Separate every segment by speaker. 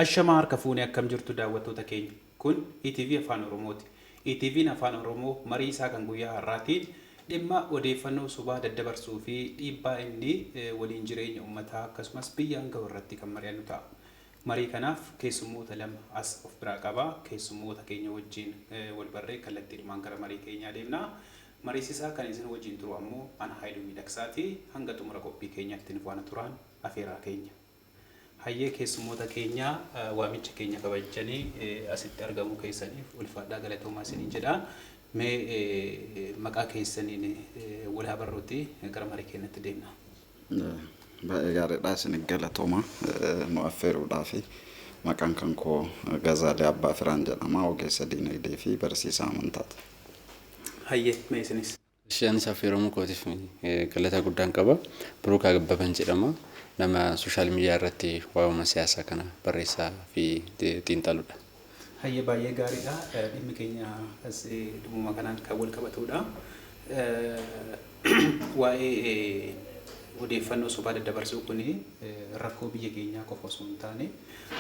Speaker 1: Ashamaa harka fuunee akkam jirtu daawwattoota keenya. Kun ETV Afaan Oromooti. ETV'n Afaan Oromoo marii isaa kan guyyaa har'aatiin dhimma odeeffannoo sobaa daddabarsuu fi dhiibbaa inni waliin jireenya uummataa akkasumas biyya hanga irratti kan mari'annu ta'a. Marii kanaaf keessummoota lama as of biraa qaba. Keessummoota keenya wajjin wal barree kallattiidhumaan gara marii keenyaa deemna. Mariisisaa kan isin wajjin turu ammoo ana Haayiluu Miidhagsaati. Hanga xumura qophii keenyaatti nu faana turan afeeraa keenya. Hayyee keessummoota keenya waamicha keenya kabajanii asitti argamu keessaniif ulfaadhaa galatoomaa isiniin jedha. Mee maqaa keessaniin wal haa barruuti gara marii keenyatti deemna.
Speaker 2: Baay'ee gaariidha isin galatooma nu affeeruudhaaf maqaan kan koo Gazaalee Abbaa Firaan jedhama ogeessa diinagdee fi barsiisaa amantaati.
Speaker 1: Hayyee mee isinis?
Speaker 3: Isheenis affeeramuu kootiif galata guddaan qaba. Biruukaa Gabbaban jedhama. Nama sooshaal miidiyaa irratti waa'uma siyaasaa kana barreessaa fi xiinxaluudha.
Speaker 1: Hayyee baay'ee gaariidha. Dhimmi keenya as dhimma kanaan kan wal qabatudha. Waa'ee odeeffannoo sobaa daddabarsuu kun rakkoo biyya keenyaa qofa osoo hin taane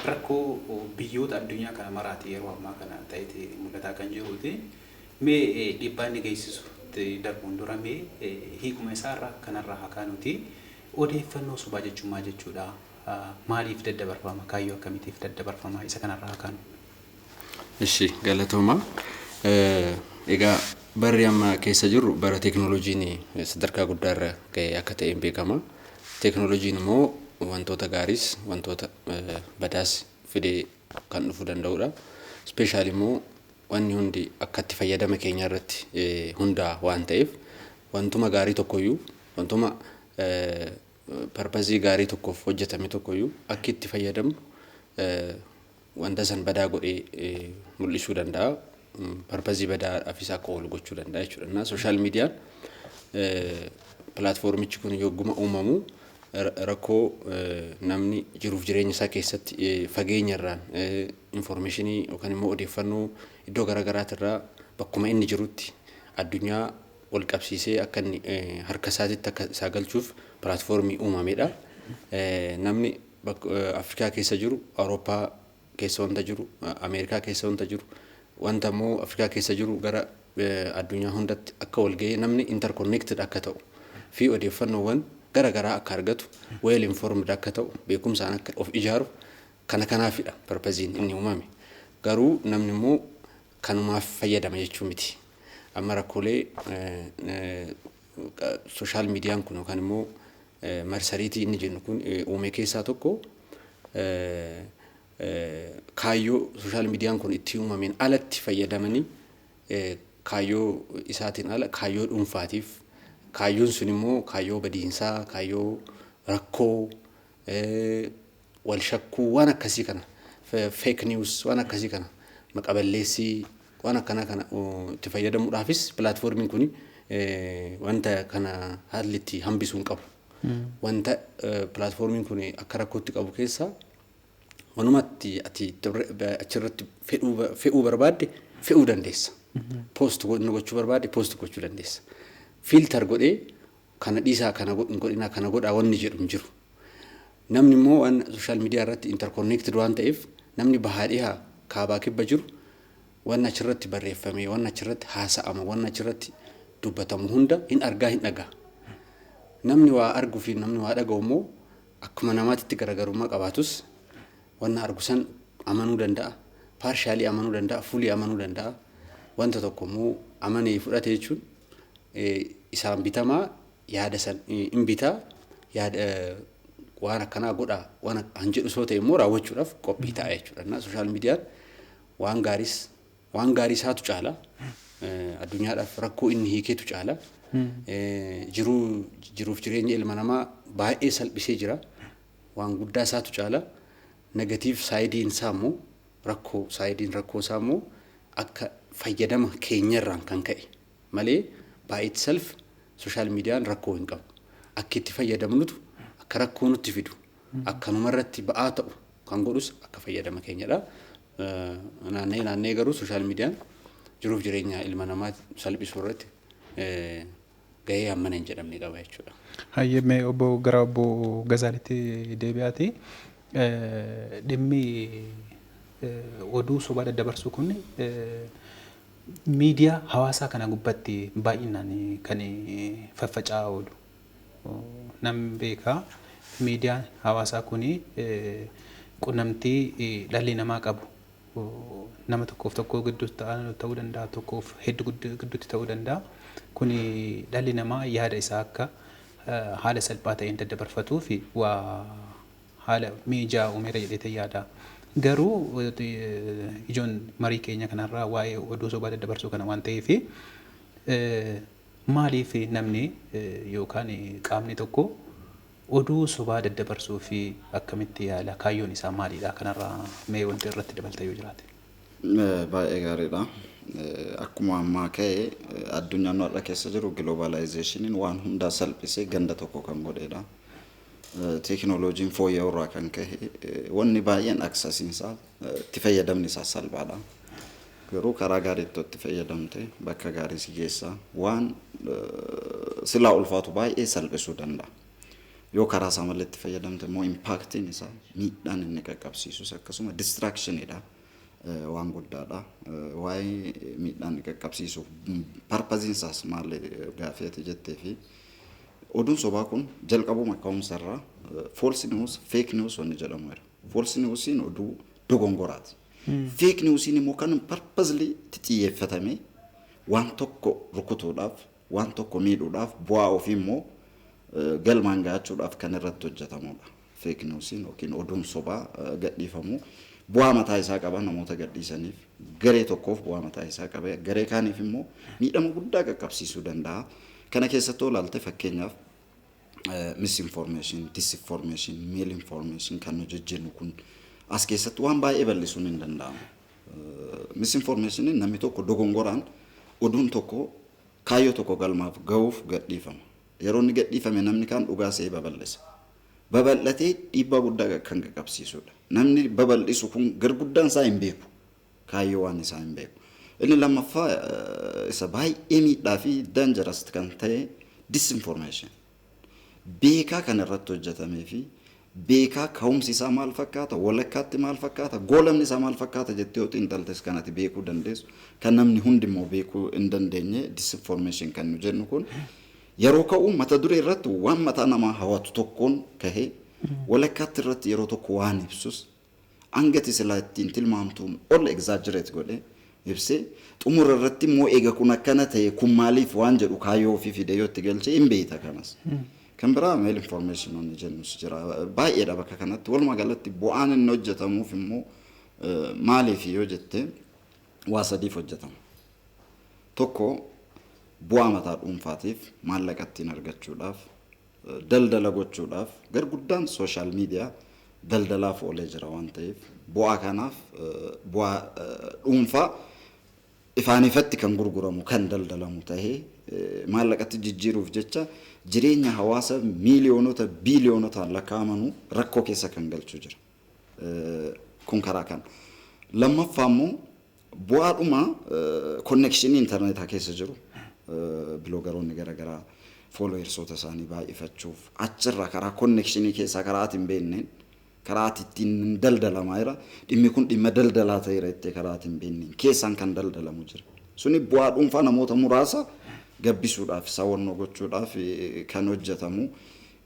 Speaker 1: rakkoo biyyoota addunyaa kana maraati yeroo ammaa kana ta'eeti mul'ataa kan jiruuti. Mee dhiibbaa inni geessisu darbuun dura mee hiikuma isaarraa kanarraa haa kaanuti. Odeeffannoo sobaa jechuun maal jechuudha? Maaliif daddabarfama? Kaayyoo akkamiitiif daddabarfama? Isa kanarraa haa kaanu.
Speaker 3: Ishi galatooma. Egaa barri amma keessa jirru bara teekinooloojiin sadarkaa guddaarra ga'e akka ta'een beekama. Teekinooloojiin immoo wantoota gaariis wantoota badaas fidee kan dhufuu danda'udha. Ispeeshaali immoo wanni hundi akka itti fayyadama keenya irratti hundaa waan ta'eef wantuma gaarii tokkoyyuu wantuma parpazii gaarii tokkoof hojjetame tokkoyyuu akka itti fayyadamu wanta san badaa godhee mul'isuu danda'a. Parpazii badaadhaafis akka oolu gochuu danda'a jechuudha. Na sooshaal miidiyaan pilaatfoormichi kun yogguma uumamu rakkoo namni jiruuf jireenya isaa keessatti fageenyarraan infoormeeshinii yookaan immoo odeeffannoo iddoo garaagaraatirraa bakkuma inni jirutti addunyaa wal qabsiisee akka inni harka isaatitti akka isaa galchuuf pilaatfoormii uumamedha. Namni Afrikaa keessa jiru, Awurooppaa keessa wanta jiru, Ameerikaa keessa wanta jiru, wanta immoo Afrikaa keessa jiru gara addunyaa hundatti akka wal ga'ee namni interconnected akka ta'u fi odeeffannoowwan garagaraa akka argatu, well informed akka ta'u, beekumsaan akka of ijaaru kanaafidha parpaziin inni uumame. Garuu namni immoo kanumaaf fayyadama jechuu miti. Amma rakkoolee sooshaal miidiyaan kun yookaan immoo marsariitii inni jennu kun uume keessaa tokko kaayyoo sooshaal miidiyaan kun itti uumameen alatti fayyadamanii kaayyoo isaatiin ala kaayyoo dhuunfaatiif kaayyoon sun immoo kaayyoo badiinsaa, kaayyoo rakkoo, wal shakkuu waan akkasii kana fake news waan akkasii kana maqaballeessii waan akkana kana itti fayyadamuudhaafis pilaatfoormiin kun wanta kana haalli itti hambisuu hin qabu. Wanta pilaatfoormiin kun akka rakkootti qabu keessaa wanumatti ati achirratti fe'uu barbaadde fe'uu dandeessa. Poost gochuu barbaadde poost gochuu dandeessa. Filter godhee kana dhiisaa kana godhinaa kana godhaa wanni jedhu hin jiru. Namni immoo waan sooshaal miidiyaa irratti interconnected waan ta'eef namni bahaadhiyaa kaabaa kibba jiru waan achirratti barreeffame, waan achirratti haasa'ama, waan achirratti dubbatamu hunda hin argaa hin dhagaa. Namni waa arguu fi namni waa dhaga'u immoo akkuma namaatitti garaagarummaa qabaatus waan argu san amanuu danda'a, paarshaalii amanuu danda'a, fulii amanuu danda'a. Wanta tokko immoo amanee fudhate jechuun isaan bitamaa yaada san hin bitaa yaada waan akkanaa godhaa waan jedhu soo ta'e immoo raawwachuudhaaf qophii ta'a jechuudha. Na sooshaal miidiyaan waan gaarii isaatu caala addunyaadhaaf rakkoo inni hiikeetu caala jiruuf jireenya ilma namaa baay'ee salphisee jira. Waan guddaa isaatu caala negatiif saayidiin isaa immoo saayidiin rakkoo isaa immoo akka fayyadama keenyarraan kan ka'e malee by itself sooshaal miidiyaan rakkoo hin qabu. Akka itti fayyadamnutu akka rakkoo nutti fidu akkanuma irratti ba'aa ta'u kan godhus akka fayyadama keenyadha. Naannee garuu sooshaal miidiyaan jiruuf jireenya ilma namaa salphisuu irratti gahee hammana hin jedhamne qaba jechuudha.
Speaker 1: Hayyee mee obbo gara obbo Gazaaleetti deebi'aati. dhimmi oduu sobaa daddabarsuu kun miidiyaa hawaasaa kana gubbatti baay'inaan kan faffaca'aa oolu. Nam beekaa miidiyaan hawaasaa kun qunnamtii dhalli namaa qabu nama tokkoof tokko gidduutti ta'uu danda'a, tokkoof hedduu gidduutti ta'uu danda'a. Kun dhalli namaa yaada isaa akka haala salphaa ta'een daddabarfatuu fi waa haala miijaa uumeera jedhee yaada. Garuu ijoon marii keenya kanarraa waa'ee oduu sobaa daddabarsuu kana waan ta'eef maaliif namni yookaan qaamni tokko oduu sobaa daddabarsuu fi akkamitti yaala, kaayyoon isaa maalidha? Kanarraa mee wanti irratti dabalta yoo jiraate.
Speaker 2: Baay'ee gaariidha. Akkuma ammaa ka'e addunyaan har'a keessa jiru globalizationin waan hundaa salphisee ganda tokko kan godheedha. Teknooloojiin fooyya'uu irraa kan ka'e wanni baay'een aksesiinsaa itti fayyadamni isaa salphaadha. Garuu karaa gaariitti itti fayyadamte bakka gaarii si geessa waan silaa ulfaatu baay'ee salphisuu danda'a. Yoo karaa isaa malee itti fayyadamte immoo impaaktiin isaa miidhaan inni qaqqabsiisus akkasuma distraactionidha. Waan guddaadha. Waa'ee miidhaan inni qaqqabsiisu parpaziin isaas maal gaaffii ati jettee fi oduun sobaa kun jalqabuma ka'umsarraa false news, fake news wanni jedhamu. False newsiin oduu dogongoraati. Fake newsiin immoo kan purposely xiyyeeffatame waan tokko rukutuudhaaf, waan tokko miidhuudhaaf, bu'aa ofii immoo galmaan gahachuudhaaf kan irratti hojjetamudha. Fake newsiin yookiin oduun sobaa gadhiifamu bu'aa mataa isaa qaba namoota gadhiisaniif, garee tokkoof bu'aa mataa isaa qaba, garee kaaniif immoo miidhama guddaa qaqqabsiisuu danda'a. Kana keessatti olaalte fakkeenyaaf misinformation, disinformation, malinformation kan nu jijjiirnu kun as keessatti waan baay'ee bal'isuun hin danda'amu. Misinformationiin namni tokko dogongoraan oduun tokko kaayyoo tokko galmaaf ga'uuf gadhiifama. Yeroo inni gadhiifame namni kaan dhugaa ta'ee babal'isa. Babal'atee dhiibbaa guddaa kan qaqqabsiisudha. Namni babal'isu kun garguddaan isaa hin beeku. Kaayyoo waan isaa hin beeku. Inni lammaffaa isa baay'ee miidhaa fi dangerous kan ta'e disinformation. Beekaa kan irratti hojjetamee fi beekaa ka'umsi isaa maal fakkaata, walakkaatti maal fakkaata, goolamni isaa maal fakkaata jettee yoo xiinxaltes kanatti beekuu dandeessu. Kan namni hundi immoo beekuu hin dandeenye disinformation kan nu jennu kun yeroo ka'u mata duree irratti waan mataa namaa hawwatu tokkoon kahee walakkaatti irratti yeroo tokko waan ibsus angati silaa ittiin tilmaamtuun ol exaggerate godhee ibsee xumura irratti immoo eega kun akkana ta'e kun maaliif waan jedhu kaayyoo ofii fidee yoo itti galchee hin beekta kanas. Kan biraa malinformation onni jennus jira baay'eedha bakka kanatti walumaa galatti bu'aan inni hojjetamuuf immoo maaliif yoo jette waa sadiif hojjetama. Tokko bu'aa mataa dhuunfaatiif maallaqa ittiin argachuudhaaf daldala gochuudhaaf garguddaan sooshaal miidiyaa daldalaaf oolee jira waan ta'eef bu'aa kanaaf bu'aa dhuunfaa ifaan ifatti kan gurguramu kan daldalamu tahee maallaqatti jijjiiruuf jecha jireenya hawaasa miiliyoonota biiliyoonotaan lakkaa'amanuu rakkoo keessa kan galchuu jira. Kun karaa kan lammaffaa immoo bu'aadhuma konnekshinii intarneetaa keessa jiru biloogaroonni garaagaraa fooloowersoota isaanii baay'ifachuuf achirraa karaa konnekshinii keessaa karaa ati hin beekneen karaa ati ittiin daldalamaa jira dhimmi kun dhimma daldalaa ta'eera jettee karaa ati hin beekneen keessaan kan daldalamu jira. Suni bu'aa dhuunfaa namoota muraasa gabbisuudhaaf sawwannoo gochuudhaaf kan hojjetamu.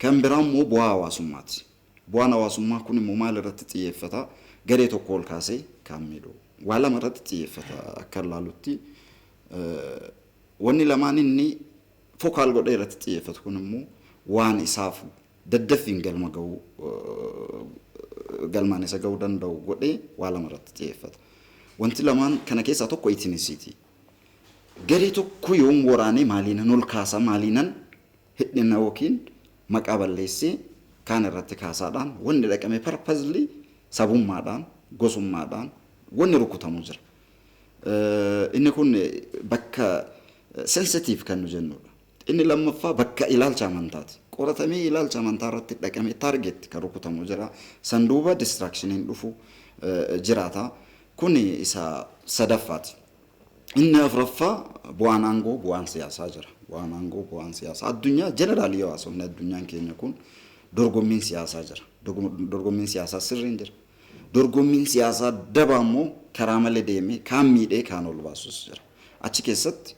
Speaker 2: Kan biraa immoo bu'aa hawaasummaati. Bu'aan hawaasummaa kun immoo maal irratti xiyyeeffata? Garee tokko ol kaasee kan miidhu. Waa lama irratti xiyyeeffata akka ilaalutti. Wanni lamaan inni fokaal godhee irratti xiyyeeffatu kun immoo waan isaaf daddaffiin galmaan isa ga'uu danda'u godhee waa lama irratti xiyyeeffata. Wanti lamaan kana keessaa tokko itinisiiti. Garee tokko yoom waraanee maaliinan ol kaasa maaliinan hidhina yookiin maqaa balleessee kaan irratti kaasaadhaan wanni dhaqame purposely sabummaadhaan gosummaadhaan wanni rukutamu jira. Inni kun bakka sensitive kan nu jennudha. Inni lammaffaa bakka ilaalcha amantaati. Qoratamee ilaalcha amantaa irratti dhaqame target kan rukutamu jira. Sanduuba distractioniin dhufu jiraata. Kun isa sadaffaati. Inni afuraffaa bu'aan aangoo bu'aan siyaasaa jira. Bu'aan aangoo bu'aan siyaasaa addunyaa jeneraali yoo haasofne addunyaan keenya kun dorgommiin siyaasaa jira. dorgommiin siyaasaa sirriin jira. Dorgommiin siyaasaa dabaa immoo karaa malee deemee kaan miidhee kaan ol baasus jira. Achi keessatti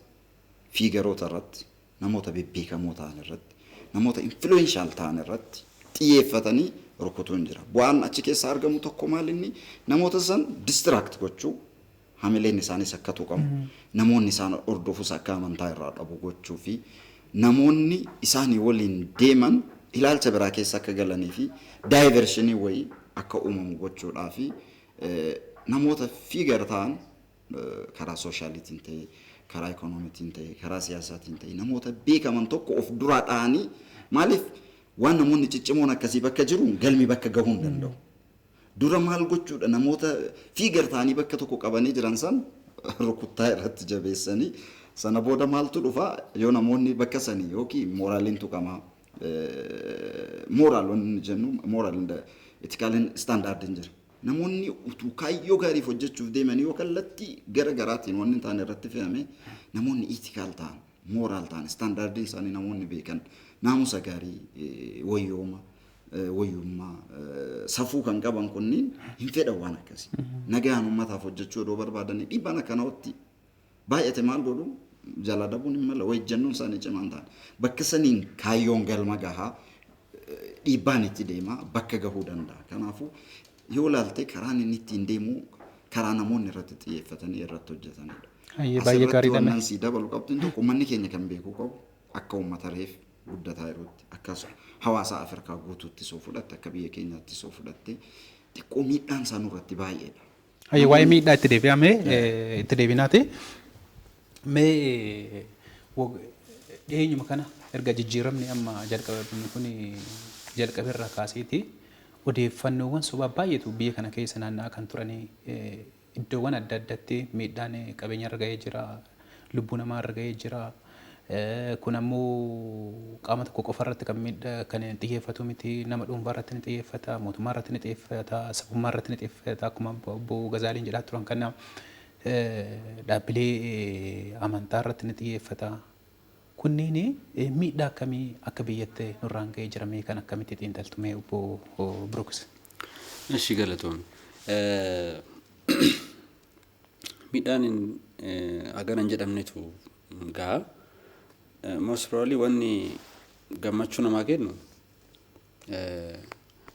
Speaker 2: fiigaroota irratti namoota bebbeekamoo ta'an irratti namoota influential ta'an irratti xiyyeeffatanii rukutuun jira. Bu'aan achi keessa argamu tokko maalinni namoota san distract gochuu hamileen isaanis akka tuqamu namoonni isaan hordofus akka amantaa irraa dhabu gochuu fi namoonni isaanii waliin deeman ilaalcha biraa keessa akka galanii fi daayivershinii wayii akka uumamu gochuudhaa fi namoota fiigar ta'an karaa sooshaalitiin ta'e karaa ikoonomiitiin ta'e karaa siyaasaatiin ta'e namoota beekaman tokko of duraa dha'anii maaliif waan namoonni ciccimoon akkasii bakka jiru galmi bakka gahuu hin danda'u. Dura maal gochuudha namoota fiigar ta'anii bakka tokko qabanii jiran san rukuttaa irratti jabeessanii sana booda maaltu dhufa yoo namoonni bakka sanii yookiin mooraaliin tuqamaa mooraalonni jennu mooraalin etikaaliin istaandaardiin jira. Namoonni utuu kaayyoo gaariif hojjechuuf deemanii yoo kallattii gara garaatiin wanni ta'an irratti fe'ame namoonni etikaal ta'an mooraal ta'an istaandaardiin isaanii namoonni beekan naamusa gaarii wayyummaa safuu kan qaban kunniin hin fedhan waan akkasii. Nagaan uummataaf hojjechuu yoo barbaadanii dhiibbaan akkanatti baay'ate maal godhu jala dabuun hin mala wayjannoon isaanii cimaan ta'an bakka saniin kaayyoon galma gahaa dhiibbaan itti deema bakka gahuu danda'a. Kanaafuu yoo ilaalte karaan inni ittiin deemu karaa namoonni irratti xiyyeeffatanii irratti hojjetanidha.
Speaker 1: Baay'ee gaariidha.
Speaker 2: Wannan si dabalu qabdu tokko manni keenya kan beekuu qabu akka uummata reef guddataa jirutti akkasuma hawaasa Afrikaa guutuutti soo fudhatte akka biyya keenyaatti soo fudhatte xiqqoo miidhaan isaa nurratti baay'eedha.
Speaker 1: Waa'ee miidhaa itti deebi'ame itti deebinaati. Mee dhiyeenyuma kana erga jijjiiramni amma jalqabame kun jalqabeerraa kaaseeti odeeffannoowwan sobaa baay'eetu biyya kana keessa naanna'aa kan turanii iddoowwan adda addaatti miidhaan qabeenya irra ga'ee jira, lubbuu namaa irra ga'ee jira. Kun ammoo qaama tokko qofa irratti kan xiyyeeffatu miti, nama dhuunfaa irratti ni xiyyeeffata, mootummaa irratti ni xiyyeeffata, sabummaa irratti ni xiyyeeffata. Akkuma obbo Gazaaliin jedhaa turan kana dhaabbilee amantaa irratti ni xiyyeeffata. Kunniin miidhaa akkamii akka biyyatti nurraan ga'ee jiramee kan akkamitti xiinxaltumee obbo Brooks?
Speaker 3: Eshi galatoon. Miidhaan hagana hin jedhamnetu ga'a. Most probably wanni gammachuu namaa kennu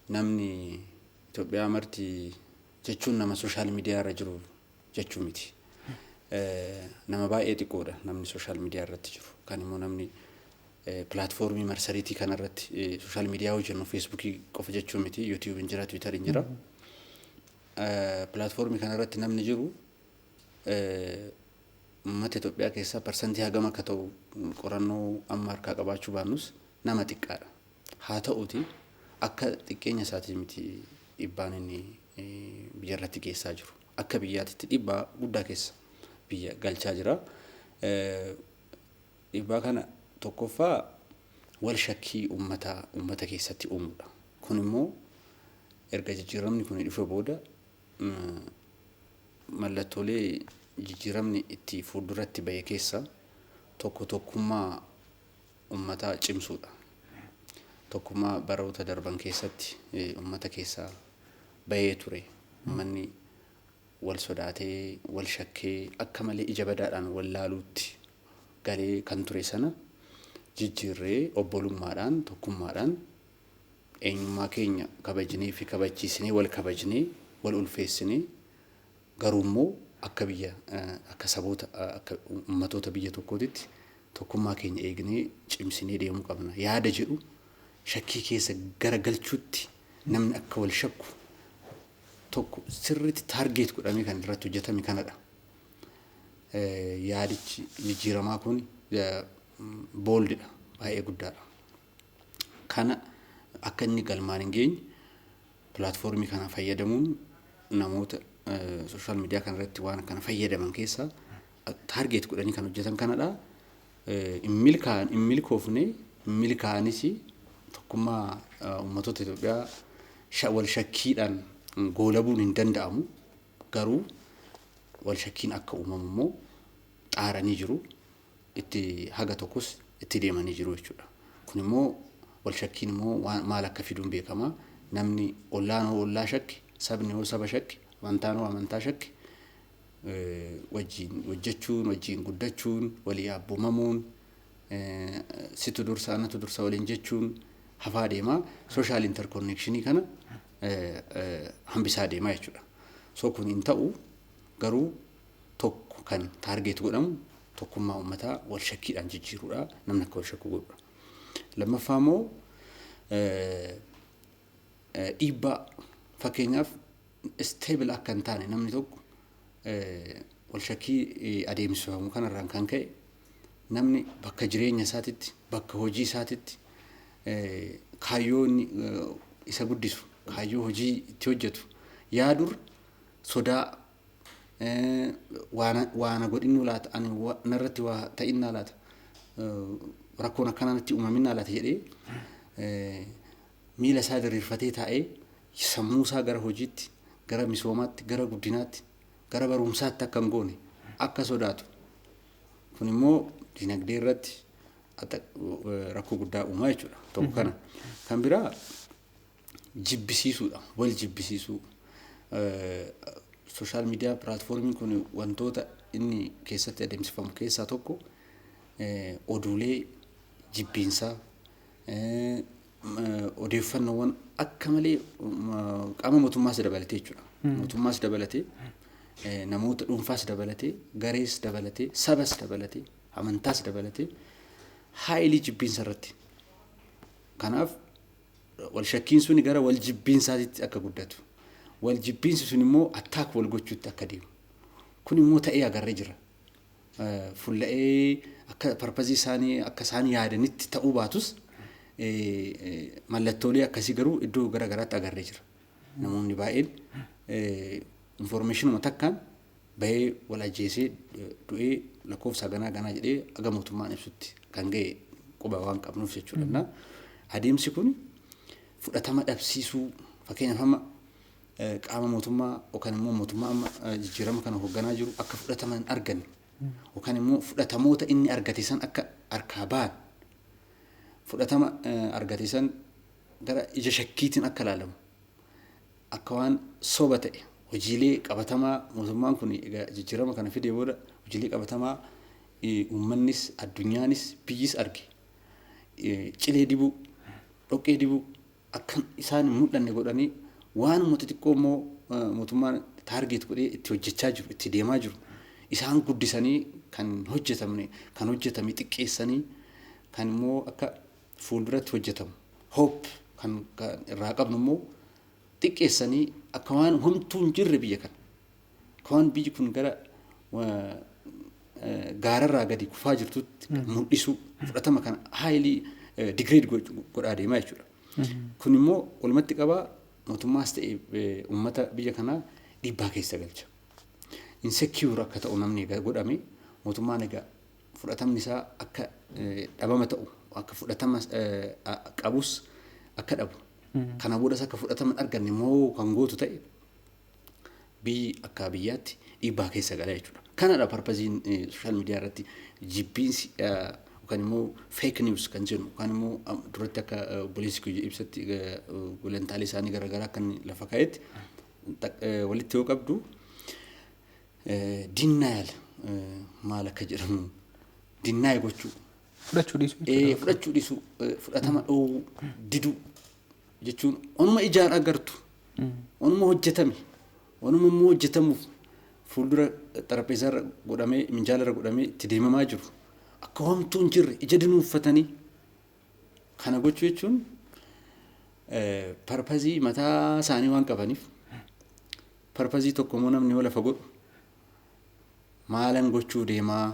Speaker 3: namni Itoophiyaa marti jechuun nama sooshaal miidiyaa irra jiru jechuu miti. Nama baay'ee xiqqoodha namni sooshaal miidiyaa irratti jiru. Kan immoo namni pilaatfoormii marsariitii kanarratti sooshaal miidiyaa hojjennu feesbuukii qofa jechuu miti, yuutuubiin jira, tiwiitariin jira. Pilaatfoormii kanarratti namni jiru uummata Itoophiyaa keessaa parsantii hagam akka ta'u qorannoo amma harkaa qabaachuu baannus nama xiqqaadha. Haa ta'uuti akka xiqqeenya isaatii miti dhiibbaan inni biyya irratti geessaa jiru. Akka biyyaatitti dhiibbaa guddaa keessa biyya galchaa jira. Dhiibbaa kana tokkoffaa wal shakkii uummata keessatti uumuudha. Kun immoo erga jijjiiramni kun dhufe booda mallattoolee jijjiiramni itti fuulduratti bahe keessa tokkummaa uummataa cimsuudha. Tokkummaa baroota darban keessatti uummata keessaa bahee ture. Uummanni wal sodaatee wal shakkee akka malee ija badaadhaan wal laaluutti galee kan ture sana jijjiirree obbolummaadhaan tokkummaadhaan eenyummaa keenya kabajnee fi kabachiisnee wal kabajnee wal ulfeessinee garuummoo akka biyya akka saboota akka uummatoota biyya tokkootitti tokkummaa keenya eegnee cimsinee deemuu qabna. Yaada jedhu shakkii keessa garagalchuutti namni akka wal shakku tokko sirriitti taargeet godhamee kan irratti hojjetame kanadha. Yaadichi jijjiiramaa kun booldidha, baay'ee guddaadha. Kana akka inni galmaan hin geenye pilaatfoormii kana fayyadamuun namoota sooshaal miidiyaa kanarratti waan kana fayyadaman keessaa taargeet godhanii kan hojjetan kanadha. Hin milkaa'anis tokkummaa uummatoota Itoophiyaa wal shakkiidhaan goolabuun hin danda'amu. Garuu wal shakkiin akka uumamu immoo xaaranii jiru. Itti haga tokkos itti deemanii jiru jechuudha. Kun immoo wal shakkiin immoo maal akka fiduun beekama. namni ollaan ollaa shakki sabni hoo saba shakki amantaan hoo amantaa shakki wajjin hojjechuun wajjin guddachuun walii abboomamuun situ dursa anatu dursa waliin jechuun hafaa deemaa social interconnectionii kana hambisaa deemaa jechuudha. So kun hin ta'u garuu tokko kan taargeet godhamu tokkummaa uummataa wal shakkiidhaan jijjiiruudha namni akka wal shakku godhuudha. Lammaffaa immoo dhiibbaa fakkeenyaaf stable akka hin taane namni tokko wal shakkii adeemsifamu kanarraan kan ka'e namni bakka jireenya isaatitti bakka hojii isaatitti kaayyoo isa guddisu kaayyoo hojii itti hojjetu yaadur sodaa waana godhinnu laata ani narratti waa ta'innaa laata rakkoon akkanatti uumaminaa laata jedhee miila isaa diriirfatee taa'ee sammuu isaa gara hojiitti gara misoomaatti gara guddinaatti gara barumsaatti akka hin goone akka sodaatu kun immoo dinagdee irratti rakkoo guddaa uumaa jechuudha. Tokko kana kan biraa jibbisiisuudha wal jibbisiisuu social media platformiin kun wantoota inni keessatti adeemsifamu keessaa tokko oduulee jibbiinsaa odeeffannoowwan akka malee qaama mootummaas dabalatee jechuudha. Mootummaas dabalatee namoota dhuunfaas dabalatee garees dabalatee sabas dabalatee amantaas dabalatee haayilii jibbiinsa irratti. Kanaaf wal shakkiin suni gara wal jibbiinsaatti akka guddatu. Wal jibbiinsi sun immoo attaak wal gochuutti akka deemu. Kun immoo ta'ee agarree jira. Fulla'ee akka parpazii isaanii akka isaan yaadanitti ta'uu baatus mallattoolee akkasii garuu iddoo gara garaatti agarree jira. Namoonni baay'een information takkaan bahee wal ajjeesee du'ee lakkoofsa ganaa jedhee aga mootummaan ibsutti kan ga'e quba waan qabnuuf jechuudha. Adeemsi kun fudhatama dhabsiisuu fakkeenyaaf amma qaama mootummaa yookaan immoo mootummaa amma jijjiirama kana hoogganaa jiru akka fudhatama hin arganne yookaan immoo fudhatamoota inni argate san akka harkaa ba'an fudhatama argate san gara ija shakkiitiin akka ilaalamu akka waan soba ta'e hojiilee qabatamaa mootummaan kun jijjiirama kana fidee booda hojiilee qabatamaa uummannis addunyaanis biyyis arge cilee dibuu dhoqqee dibuu akka isaan mul'anne godhanii waan xixiqqoo immoo mootummaan taargeet godhee itti hojjechaa jiru itti deemaa jiru isaan guddisanii kan hojjetame xiqqeessanii kan immoo akka fuulduratti hojjetamu hoop kan irraa qabnu immoo xiqqeessanii akka waan homtuu hin jirre biyya kana akka waan biyyi kun gara gaararraa gadi kufaa jirtutti mul'isuu fudhatama kana haayilii digireed godhaa deemaa jechuudha. Kun immoo walumatti qabaa mootummaas ta'e uummata biyya kanaa dhiibbaa keessa galcha. Insecure akka ta'u namni godhame mootummaan egaa fudhatamni isaa akka dhabama ta'u akka fudhatama qabus akka dhabu kana boodas akka fudhatama arganne immoo kan gootu ta'e biyyi akka biyyaatti dhiibbaa keessa gala jechuudha. Kanadha parpaziin social media irratti jibbiinsi yookaan immoo fake news kan jennu yookaan immoo duratti akka obboleessi kiyya ibsatti gulantaalee isaanii garaagaraa kan lafa kaa'etti walitti yoo qabdu denial maal akka jedhamu deny gochuu fudhachuu dhiisuu fudhatama dhoowwuu diduu jechuun onuma ijaan agartu onuma hojjetame onuma immoo hojjetamuuf fuuldura xarapheezaarra godhamee minjaalarra godhamee itti deemamaa jiru akka homtuu hin jirre ija dinuuffatanii kana gochuu jechuun parpazii mataa isaanii waan qabaniif parpazii tokko immoo namni yoo lafa godhu maalan gochuu deemaa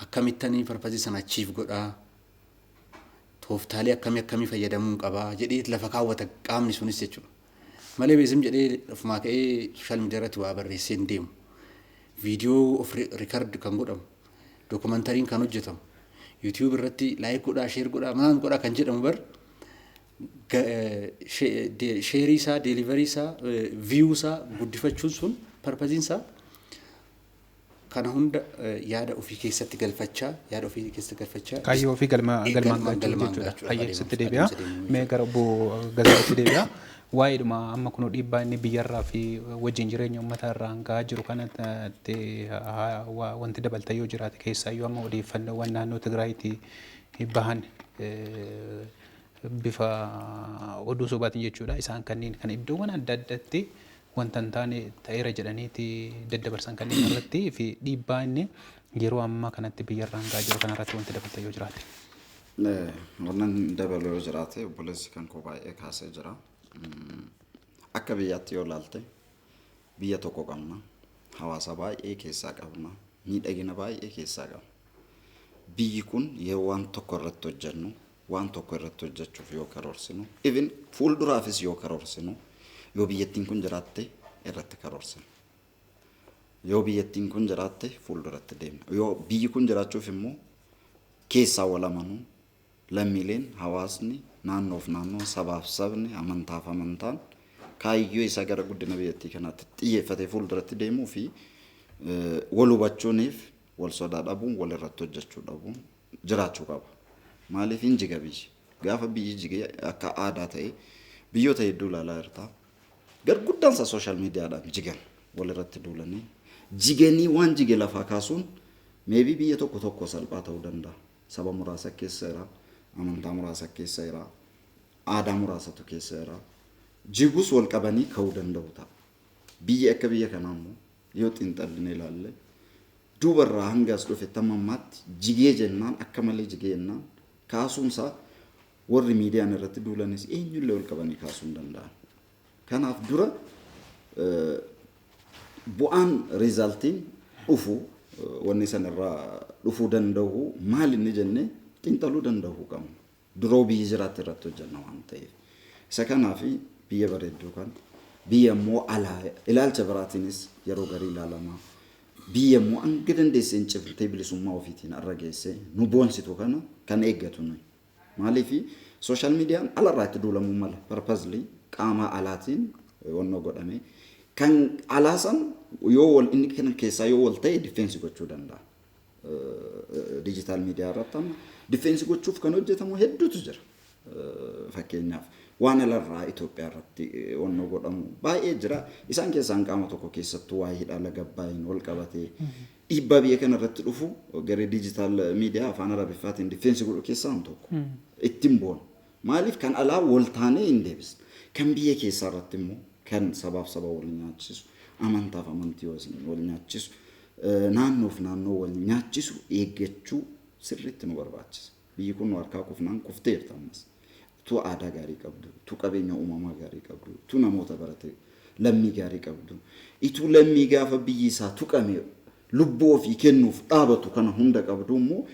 Speaker 3: akkamittanii parpazii sana achiif godhaa tooftaalee akkamii fayyadamuu qabaa jedhee lafa kaawwata qaamni sunis jechuudha. Malee beesim jedhee lafumaa ka'ee social media irratti waa barreessee hin deemu. Viidiyoo of record kan godhamu dokumentariin kan hojjetamu YouTube irratti like godhaa share godhaa maal godhaa kan jedhamu bar share isaa delivery isaa view isaa guddifachuun sun parpaziin isaa kana hunda yaada ofii keessatti galfachaa
Speaker 1: kaayyoo ofii galmaan gaachuu jechuudha. Hayyeessitti deebi'a. Mee gara obbo Gazaatti deebi'a. Waa'eedhuma amma kun dhiibbaa inni biyyarraa fi wajjin jireenya uummataa irraa hangaa jiru kanatti wanti dabalata yoo jiraate keessaayyuu amma odeeffannoowwan naannoo Tigraayitti bahan bifa oduu sobaatiin jechuudha. Isaan kanneen kan iddoowwan adda addaatti wanta hin taane ta'eera jedhaniiti daddabarsan kanneen irratti fi dhiibbaa inni yeroo ammaa kanatti biyyarraa hangaa jiru kanarratti wanti dabalata yoo jiraate.
Speaker 2: Wannan dabaloo yoo jiraate obboleessi kan koo baay'ee kaasee jira. Akka biyyaatti yoo ilaalte biyya tokko qabna, hawaasa baay'ee keessaa qabna, miidhagina baay'ee keessaa qabna. Biyyi kun yoo waan tokko irratti hojjennu, waan tokko irratti hojjechuuf yoo karoorsinu, even fuulduraafis yoo karoorsinu, yoo biyyattiin kun jiraatte irratti karoorsinu. Yoo biyyattiin kun jiraatte fuulduratti deemna. Yoo biyyi kun jiraachuuf immoo keessaa wal amanuu lammiileen hawaasni naannoof naannoo sabaaf sabni amantaaf amantaan kaayyoo isaa gara guddina biyyattii kanaatti xiyyeeffatee fuulduratti deemuu fi wal hubachuuniif wal sodaa dhabuun wal irratti hojjechuu dhabuun jiraachuu qaba. Maaliif hin jiga biyyi? Gaafa biyyi jigee akka aadaa ta'e biyyoota hedduu ilaalaa jirta. Garguddaan isaa sooshaal miidiyaadhaan jigan wal irratti duulanii jiganii waan jige lafaa kaasuun meebii biyya tokko salphaa ta'uu danda'a. Saba muraasa keessa jira. Amantaa muraasa keessa jira, aadaa muraasatu keessa jira. Jigus wal qabanii ka'uu danda'u ta'a. Biyya akka biyya kanaa immoo yoo xiinxalline ilaalle duubarraa hanga as dhufe tammammaatti jigee jennaan akka malee jigee jennaan kaasuunsaa warri miidiyaan irratti duulanis eenyullee wal qabanii kaasuu hin danda'an. Kanaaf dura bu'aan riizaaltiin dhufu wanni sanarraa dhufuu danda'u maal inni jennee xiinxaluu danda'uu qabna. Duroo biyyi jiraatti irratti hojjenna waan ta'eef. Isa kanaaf biyya bareedduu kan biyya immoo alaa ilaalcha biraatiinis yeroo garii ilaalamaa. Biyya immoo hanga dandeessee hin cimtee bilisummaa ofiitiin arra geessee nu boonsitu kana kan eeggatu nuyi. Maaliif sooshaal miidiyaan alarraa itti duulamuu mala parpazlii qaama alaatiin wannoo godhame kan alaasan yoo wal inni kan keessaa yoo wal ta'e difeensi gochuu danda'a. Digital media irratti amma difeensi gochuuf kan hojjetamu hedduutu jira. Fakkeenyaaf waan alarraa Itoophiyaa irratti wannoo godhamu baay'ee jira. Isaan keessaan qaama tokko keessattuu waa'ee hidhaa laga Abbaayeen wal qabatee dhiibbaa biyya kana irratti dhufu garee digital media afaan Arabiffaatiin difeensi godhu keessaa tokko ittiin boona. Maaliif kan alaa wal taanee hin deebisne. Kan biyya keessaa irratti immoo kan sabaaf saba wal nyaachisu, amantaaf amantii wal nyaachisu, naannoof naannoo wal nyaachisu eeggachuu sirriitti nu barbaachisa. Biyyi kun nu harkaa kufnaan kufteerta ammas. Tu aadaa gaarii qabdu, tu qabeenya uumamaa gaarii qabdu, tu namoota barate lammii gaarii qabdu. Itu lammii gaafa biyyi isaa tuqame lubbuu ofii kennuuf dhaabatu kana hunda qabdu immoo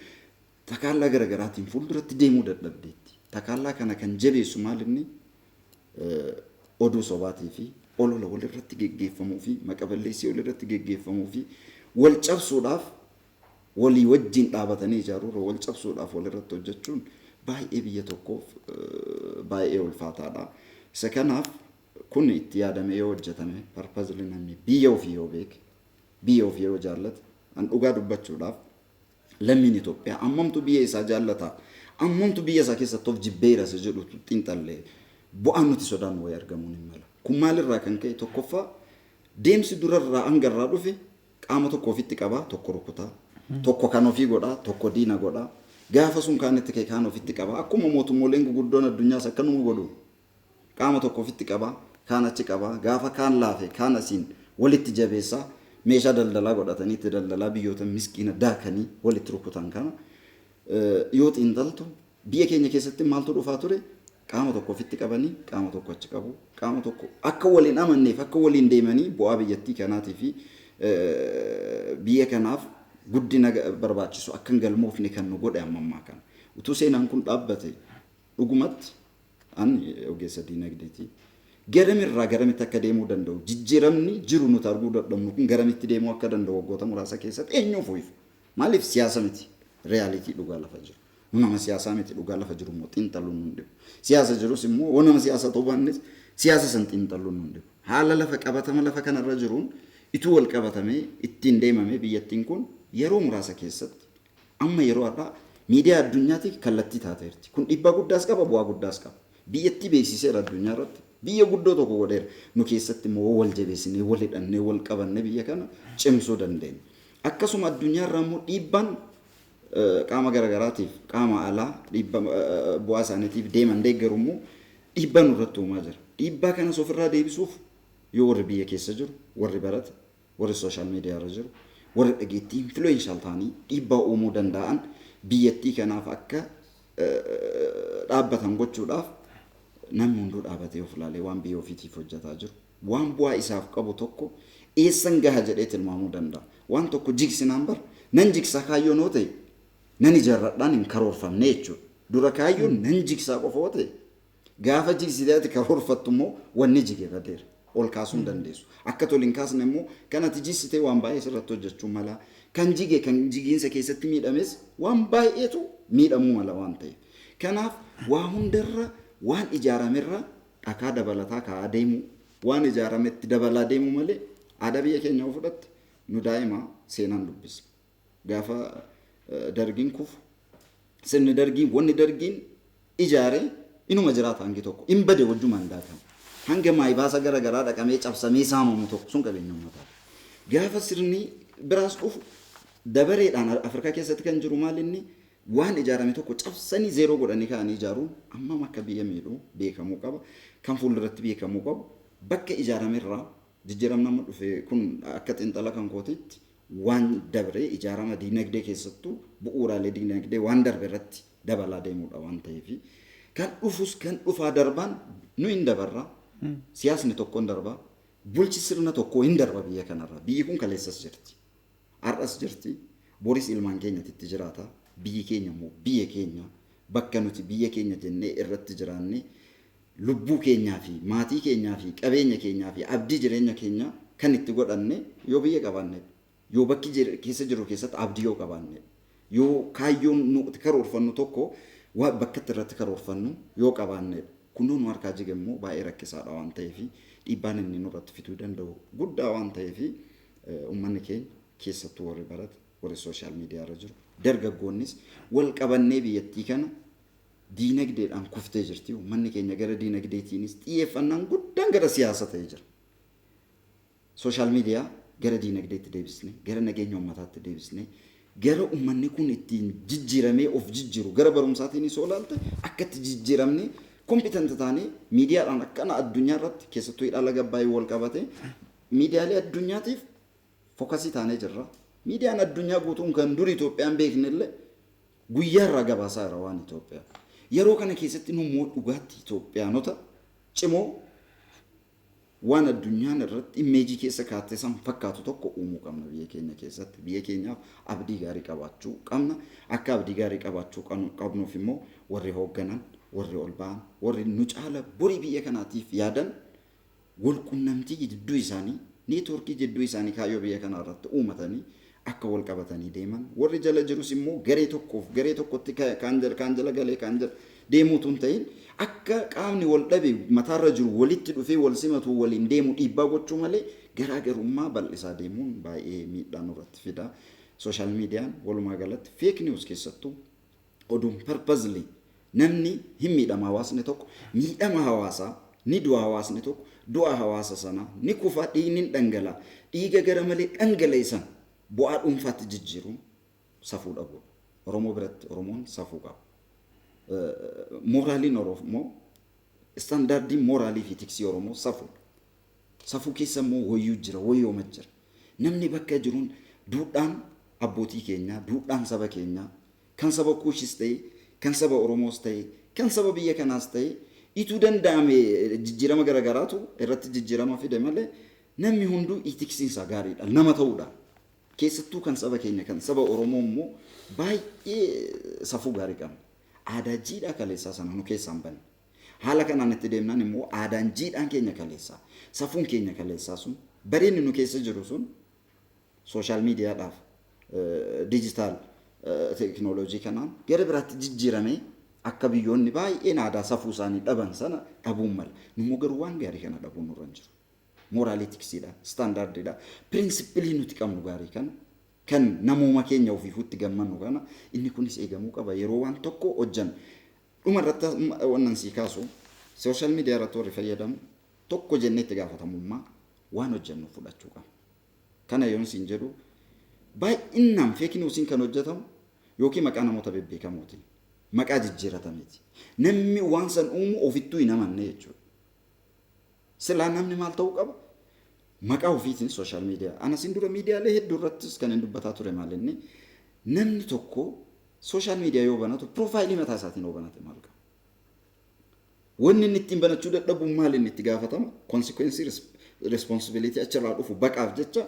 Speaker 2: takaallaa garaagaraatiin fuulduratti deemuu dadhabdeetti. Takaallaa kana kan jabeessu maal inni oduu sobaatii fi olola walirratti geggeeffamuu fi maqaballeessii walirratti geggeeffamuu fi wal cabsuudhaaf walii wajjin dhaabatanii ijaaruurra wal cabsuudhaaf walirratti hojjechuun baay'ee biyya tokkoof baay'ee ulfaataadha. Isa kanaaf kun itti yaadamee yoo hojjetame parpazli namni biyya ofii yoo beeke biyya ofii yoo jaallate an dhugaa dubbachuudhaaf lammiin Itoophiyaa ammamtu biyya isaa jaallata ammamtu biyya isaa keessatti of jibbeera isa jedhu xiinxallee bu'aan nuti sodaan wayii argamuun hin mala. Kun maalirraa kan ka'e tokkoffaa deemsi durarraa hangarraa dhufe qaama tokko ofitti qabaa tokko rukutaa tokko kan ofii godhaa tokko diina godhaa gaafa sun kaanitti ka'e kaan ofitti qabaa akkuma mootummooleen guguddoon addunyaas akkanuma godhu qaama tokko ofitti qabaa kaan achi qabaa gaafa kaan laafe kaan asiin walitti jabeessaa meeshaa daldalaa godhatanii itti daldalaa biyyoota miskiina daakanii walitti rukutan kana yoo xiinxaltu biyya keenya keessatti maaltu dhufaa ture qaama tokko ofitti qabanii qaama tokko achi qabu qaama tokko akka waliin amanneef akka waliin deemanii bu'aa biyyattii kanaatii fi biyya kanaaf guddina barbaachisu akka hin galmoofne kan nu godhe ammaa kana utuu seenaan kun dhaabbate dhugumatti an ogeessa diinagdeetii garamirraa garamitti akka deemuu danda'u jijjiiramni jiru nuti arguu dadhabnu kun garamitti deemuu akka danda'u waggoota muraasa keessatti eenyuuf uyifu maaliif siyaasa miti reyaalitii dhugaa lafa jiru nama siyaasaa miti dhugaa lafa jiru immoo xiinxaluun nu dhibu siyaasa jirus immoo nama siyaasa ta'uu baannes siyaasa san xiinxaluun nu dhibu haala lafa qabatama lafa kanarra jiruun Ituu wal qabatamee ittiin deemamee biyyattiin kun yeroo muraasa keessatti amma yeroo har'aa miidiyaa addunyaatti kallattii taateerti. Kun dhiibbaa guddaas qaba, bu'aa guddaas qaba. Biyyattii beeksiseera addunyaa irratti. Biyya guddoo tokko godheera. Nu keessatti immoo wal jabeessinee, wal hidhannee, wal qabannee biyya kana cimsuu dandeenya. Akkasuma addunyaa irraa immoo dhiibbaan qaama garagaraatiif, qaama alaa dhiibbaa bu'aa isaaniitiif deeman deeggaru immoo dhiibbaa nurratti uumaa jira. Dhiibbaa kanas ofirraa deebisuuf yoo warri biyya keessa jiru, warri barate, warri sooshaal miidiyaa irra jiru, warri dhageettii influenshaal ta'anii dhiibbaa uumuu danda'an biyyattii kanaaf akka dhaabbatan gochuudhaaf namni hunduu dhaabatee of ilaalee waan biyya ofiitiif hojjetaa jiru waan bu'aa isaaf qabu tokko eessan gaha jedhee tilmaamuu danda'a. Waan tokko jigsinaan bar nan jigsaa kaayyoo noo ta'e nan ijaarradhaan hin karoorfamne jechuudha. Dura kaayyoon nan jigsaa qofa yoo ta'e gaafa jigsiteeti karoorfattu immoo wanni jige badeera. Ol kaasuu hin dandeessu. Akka toliin kaasne immoo kan ati jigsitee waan baay'ee sirratti hojjechuu mala. Kan jige kan jigiinsa keessatti miidhames waan baay'eetu miidhamuu mala waan ta'eef. Kanaaf waa hundarra waan ijaaramerra dhakaa dabalataa kaa'aa deemu waan ijaarametti dabalaa deemu malee aadaa biyya keenya of fudhatte nu daa'ima seenaan dubbisa. Gaafa dargiin kufu sirni dargiin wanni dargiin ijaaree inuma jiraata hangi tokko hin bade wajjumaan daakama. Hanga maayibaasa gara garaa dhaqamee cabsamee saamamu tokko sun qabeenya uummataa. Gaafa sirni biraas dhufu dabareedhaan Afrikaa keessatti kan jiru maal inni waan ijaarame tokko cabsanii zeeroo godhanii ka'anii ijaaruun amma akka biyya miidhuu beekamuu qaba. Kan fuulduratti beekamuu qabu bakka ijaaramerraa jijjiiramni amma dhufe kun akka xiinxala kan kootiitti waan dabree ijaarama diinagdee keessattuu bu'uuraalee diinagdee waan darbe irratti dabalaa deemuudha waan ta'eef kan dhufus kan dhufaa darbaan nu hin dabarra siyaasni tokko hin darba bulchi sirna tokko hin darba biyya kanarra biyyi kun kaleessas jirti har'as jirti boris ilmaan keenyatti jiraata biyyi keenya immoo biyya keenya bakka nuti biyya keenya jennee irratti jiraanne lubbuu keenyaa fi maatii keenyaa fi qabeenya keenyaa fi abdii jireenya keenya kan itti godhanne yoo biyya qabaanne yoo bakki keessa jiru keessatti abdii yoo qabaanne yoo kaayyoon nuti karoorfannu tokko waa bakka irratti karoorfannu yoo qabaanne kunoo nu harkaa jigammoo baay'ee rakkisaadha waan ta'eef dhiibbaan inni nurratti fiduu danda'u guddaa waan ta'eef uummanni keenya keessattuu warri barate warri sooshaal miidiyaa irra jiru dargaggoonnis wal qabannee biyyattii kana diinagdeedhaan kuftee jirti uummanni keenya gara diinagdeetiinis xiyyeeffannaan guddaan gara siyaasa ta'ee jira. Sooshaal miidiyaa gara diinagdeetti deebisne gara nageenya uummataatti deebisne gara uummanni kun ittiin jijjiiramee of jijjiiru gara barumsaatiin soo laalte akka itti jijjiiramne kompiitanta taanee miidiyaadhaan akkana addunyaa irratti keessattuu hidhala gabbaayii wal qabate miidiyaalee addunyaatiif fookasii taanee jirra. Miidiyaan addunyaa guutuun kan dur Itoophiyaan beeknellee guyyaa irraa gabaasaa jira waan Itoophiyaa. Yeroo kana keessatti nu immoo dhugaatti Itoophiyaanota cimoo waan addunyaan irratti imeejii keessa kaa'atte san fakkaatu tokko uumuu qabna biyya keenya keessatti. Biyya keenyaaf abdii gaarii qabaachuu qabna. Akka abdii gaarii qabaachuu qabnuuf immoo warri hoogganan, warri ol ba'an, warri nu caala borii biyya kanaatiif yaadan wal qunnamtii jidduu isaanii, neetwoorkii jidduu isaanii kaayyoo biyya kanaa irratti uumatanii akka wal qabatanii deeman. Warri jala jirus immoo garee tokkoof garee tokkotti kaan jala galee kaan jala deemuutu hin ta'in akka qaamni wal dhabe mataarra jiru walitti dhufee wal simatu waliin deemu dhiibbaa gochuu malee garaagarummaa bal'isaa deemuun baay'ee miidhaa nurratti fida. Sooshaal miidiyaan walumaa galatti feek niwus keessattuu oduun parpazli namni hin miidhama hawaasni tokko miidhama hawaasaa ni du'a hawaasni tokko du'a hawaasa sanaa ni kufa dhiigni dhangala dhiiga gara malee dhangaleessan bu'aa dhuunfaatti jijjiiruun safuu dhabuudha. Oromoo biratti Oromoon safuu qaba. Moraaliin Oromoo istaandaardiin moraalii fi tiksii Oromoo safuu. Safuu keessa immoo wayyuu jira wayyooma jira. Namni bakka jiruun duudhaan abbootii keenyaa duudhaan saba keenyaa kan saba Kuushis ta'e kan saba Oromoos ta'e kan saba biyya kanaas ta'e ituu danda'ame jijjiirama garagaraatu irratti jijjiirama fide malee namni hunduu tiksiinsa gaariidha nama ta'uudha. Keessattuu kan saba keenya kan saba Oromoo immoo baay'ee safuu gaarii qabna. Aadaa jiidhaa kaleessaa sana nu keessaan banne. Haala kanaan itti deemnaan immoo aadaan jiidhaan keenya kaleessaa safuun keenya kaleessaa sun bareenni nu keessa jiru sun sooshaal miidiyaadhaaf diijitaal teekinooloojii kanaan gara biraatti jijjiiramee akka biyyoonni baay'een aadaa safuu isaanii dhaban sana dhabuun mala. Nummoo garuu waan gaarii kana dhabuun nurra hin jiru. moral ethicsdha standardidha principle nuti qabnu gaarii kan namuma keenya ofiifutti gammannu kana inni kunis eegamuu qaba yeroo waan tokko hojjan dhuma irratti wannan si kaasu social media irratti warri fayyadamu tokko jennee itti gaafatamummaa waan hojjannu fudhachuu qaba kana yoon siin jedhu baay'inaan fake newsiin kan hojjetamu yookiin maqaa namoota bebbeekamooti maqaa jijjiiratameeti namni waan san uumu ofittuu hin amanne jechuudha silaa namni maal ta'uu qaba maqaa ofiitiin social media ana sin dura miidiyaalee hedduu irrattis kan hin dubbataa ture maalinni namni tokko social media yoo banatu profaayilii mataa isaatiin yoo banate maal qaba wanni inni ittiin banachuu dadhabu maal inni itti gaafatama consequence responsibility achirraa dhufu baqaaf jecha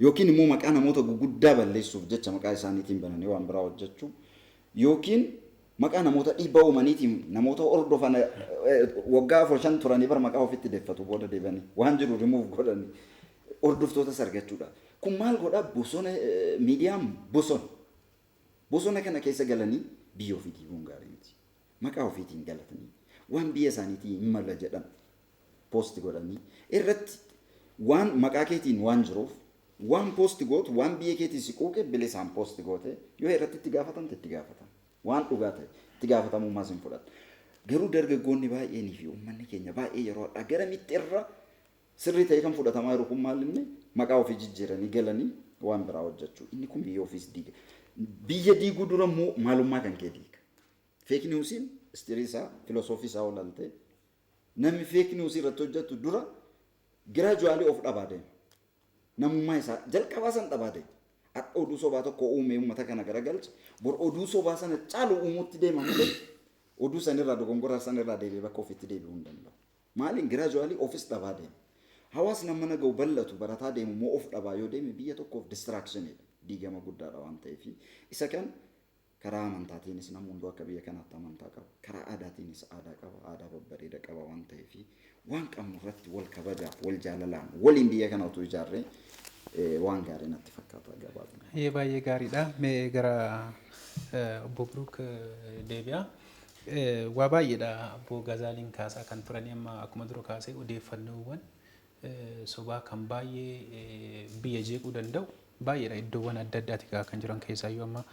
Speaker 2: yookiin immoo maqaa namoota guguddaa balleessuuf jecha maqaa isaaniitiin bananii waan biraa hojjechuu yookiin maqaa namoota dhiibbaa uumaniitiin namoota hordofan waggaa 4 turanii bar maqaa ofitti deeffatu booda deebanii waan jiru remove godhanii hordoftootas argachuudha kun maal godha bosona miidiyaan bosona kana keessa galanii biyya ofii diiguun gaarii miti maqaa ofiitiin galatanii waan biyya isaaniitiin hin mala jedhan post godhanii irratti waan maqaa keetiin waan jiruuf waan post gootu waan biyya keetiin siquuqe bilisaan post goote yoo irratti itti gaafatan waan dhugaa ta'e itti gaafatamummaa sin fudhata garuu dargaggoonni baay'eenii fi uummanni keenya baay'ee yeroo adda gara mittirra sirrii ta'e kan fudhatamaa jiru kun maal inni maqaa ofii jijjiiranii galanii waan biraa hojjechuu inni kun biyya ofiis diiga biyya diiguu dura immoo maalummaa kan kee diiga fake newsiin istiriisaa filosoofii isaa olante namni fake news irratti hojjetu dura gradually of dhabaa deema namummaa isaa jalqabaa san dhabaa deema oduu sobaa tokko uume uummata kana garagalcha bor oduu sobaa sana caalu uumutti deema malee oduu sanirraa dogongoraa sanirraa deebi'ee bakka ofitti deebi'uu hin danda'u maaliin gradually ofis dhabaa deema hawaasni amma naga'u bal'atu barataa deemu moo of dhabaa yoo deeme biyya tokkoof distractionidha diigama guddaadha waan ta'eef isa kan karaa amantaatiinis namni hunduu akka biyya kanaatti amantaa qaba karaa aadaatiinis aadaa qaba aadaa babbareeda qaba waan ta'eef waan qabnu irratti wal kabajaaf wal jaalalaan waliin biyya kana utuu ijaarree waan gaarii natti fakkaata gabaabina.
Speaker 1: Baay'ee gaariidha. Mee gara obbo Biruuk deebi'a. Waa baay'eedha obbo Gazaaliin kaasaa kan turani amma akkuma dura kaasee odeeffannoowwan sobaa kan baay'ee biyya jeequu danda'u baay'eedha iddoowwan adda addaati kan jiran keessaayyuu amma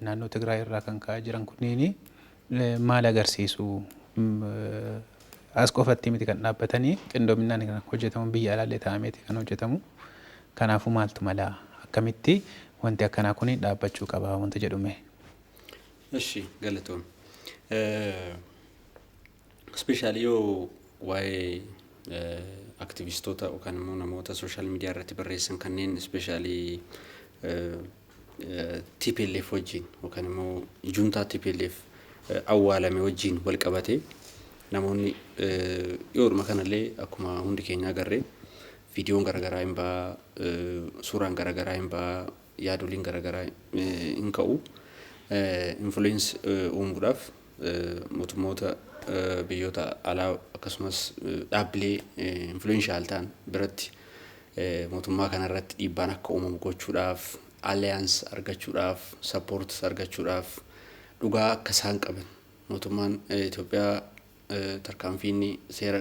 Speaker 1: naannoo Tigraay irraa kan ka'aa jiran kunniin maal agarsiisu as qofatti miti kan dhaabbatanii qindoominaan kan hojjetamu biyya alaallee ta'ameeti kan hojjetamu kanaafuu maaltu mala akkamitti wanti akkanaa kun dhaabbachuu qaba wanta jedhume.
Speaker 3: Eshi galatoom especially yoo waa'ee aktivistoota yookaan immoo namoota social media irratti barreessan kanneen especially TPLF wajjin yookaan immoo juntaa TPLF awwaalame wajjin wal qabate namoonni yooruma kanallee akkuma hundi keenya agarree viidiyoon garagaraa hin baa suuraan garagaraa hin baa yaadoliin garagaraa hin ka'u influence uumuudhaaf mootummoota biyyoota alaa akkasumas dhaabbilee influential ta'an biratti mootummaa kanarratti dhiibbaan akka uumamu gochuudhaaf alliance argachuudhaaf support argachuudhaaf dhugaa akka isaan qaban mootummaan Itoophiyaa tarkaanfiin seera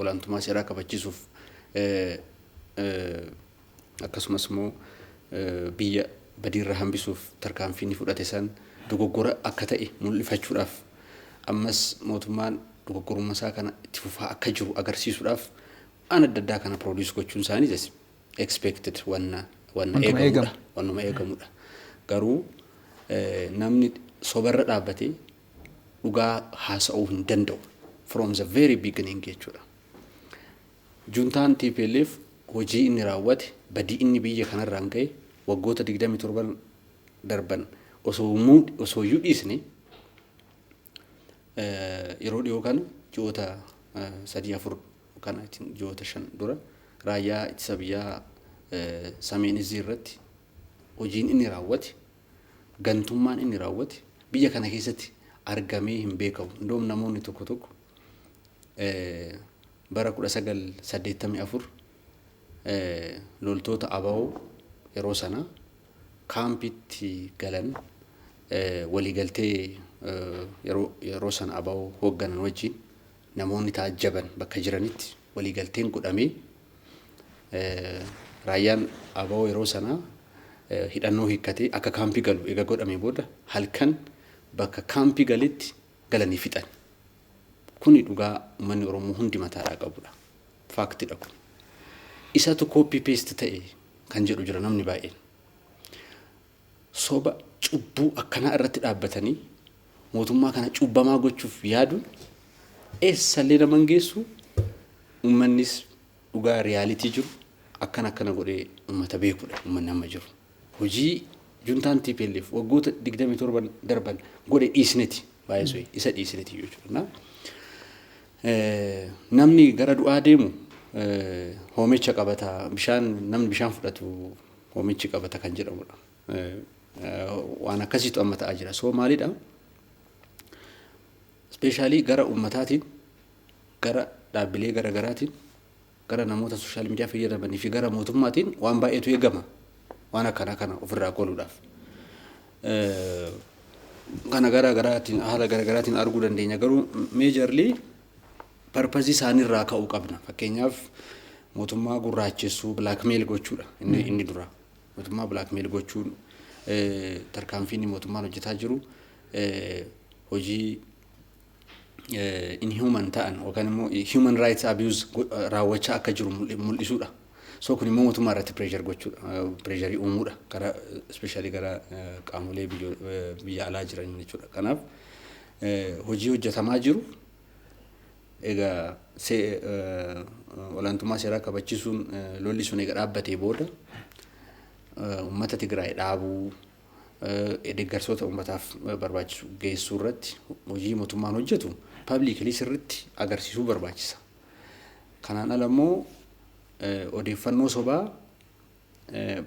Speaker 3: olaantummaa seeraa kabachiisuuf akkasumas immoo biyya badiirra hambisuuf tarkaanfiin fudhate san dogoggora akka ta'e mul'ifachuudhaaf ammas mootummaan dogoggorummaa isaa kana itti fufaa akka jiru agarsiisuudhaaf waan adda addaa kana produce gochuun isaanii expected wanna eegamudha garuu namni sobarra dhaabbatee dhugaa haasa'uu hin danda'u from the very beginning jechuudha. Juntaan TPLF hojii inni raawwate badii inni biyya kanarraan ga'e waggoota 27 darban osoo iyyuu dhiisne yeroo dhiyoo kana ji'oota 3-4 kana ji'oota 5 dura raayyaa ittisa biyyaa Sameen Izii irratti hojiin inni raawwate gantummaan inni raawwate biyya kana keessatti argamee hin beekamu. Ndoom namoonni tokko tokko bara 1984 loltoota ABO yeroo sana kaampitti galan waliigaltee yeroo sana ABO hoogganan wajjin namoonni taajjaban bakka jiranitti waliigalteen godhamee raayyaan aboo yeroo sanaa hidhannoo hiikkatee akka kaampii galu eega godhamee booda halkan bakka kaampii galitti galanii fixan. Kuni dhugaa uummanni Oromoo hundi mataadhaa qabudha. Faaktidha kun. Isatu copy paste ta'e kan jedhu jira namni baay'een. Soba cubbuu akkanaa irratti dhaabbatanii mootummaa kana cubbamaa gochuuf yaaduun eessallee nama hin geessu. Uummannis dhugaa riyaalitii jiru akkana godhee uummata beekudha uummanni amma jiru. Hojii juntaan TPLF waggoota 27 darban godhe dhiisneti baay'ee isa dhiisneti jechuudha. Namni gara du'aa deemu hoomicha qabata namni bishaan fudhatu hoomichi qabata kan jedhamudha. Waan akkasiitu amma ta'aa jira. So maalidha? Speeshaalii gara uummataatiin gara dhaabbilee garaagaraatiin gara namoota sooshaal miidiyaa fayyadamanii fi gara mootummaatiin waan baay'eetu eegama. Waan kana ofirraa qoluudhaaf. Kana garaagaraatiin haala garaagaraatiin arguu dandeenya. Garuu meejarlii parpazii isaaniirraa ka'uu qabna. Fakkeenyaaf mootummaa gurraachessuu blackmail gochuudha inni dura. Mootummaa blackmail gochuun tarkaanfiin mootummaan hojjetaa jiru hojii inhuman ta'an yookaan immoo human rights abuse raawwachaa akka jiru mul'isuudha. So kun immoo mootummaa irratti pressure uumuudha. Gara especially gara qaamolee biyya alaa jiran jechuudha. Kanaaf hojii hojjetamaa jiru egaa olaantummaa seeraa kabachiisuun lolli sun egaa dhaabbatee booda uummata Tigraay dhaabuu deeggarsoota uummataaf barbaachisu geessuu irratti hojii mootummaan hojjetu publicly sirriitti agarsiisuu barbaachisa. Kanaan ala immoo odeeffannoo sobaa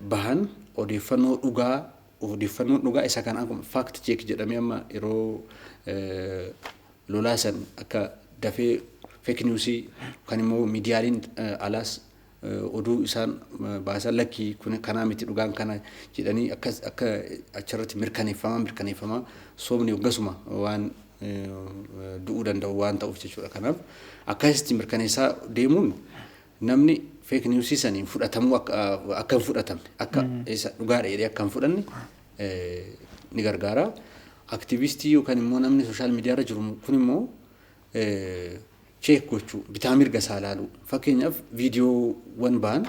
Speaker 3: bahan odeeffannoo dhugaa isa kan akkuma fact check jedhamee amma yeroo lolaa san akka dafee fake news kan immoo miidiyaaliin alaas oduu isaan baasan lakkii kun kanaa miti dhugaan kana jedhanii akka achirratti mirkaneeffamaa soomni hoggasuma waan du'uu danda'u waan ta'uuf jechuudha. Kanaaf akkasitti mirkaneessaa deemuun namni fake news saniin fudhatamuu akka hin fudhatamne akka dhugaadha jedhee akka hin fudhanne ni gargaara. Aktivistii yookaan immoo namni sooshaal miidiyaarra jiru kun immoo check gochuu bitaa mirga isaa ilaaluu. Fakkeenyaaf viidiyoowwan ba'an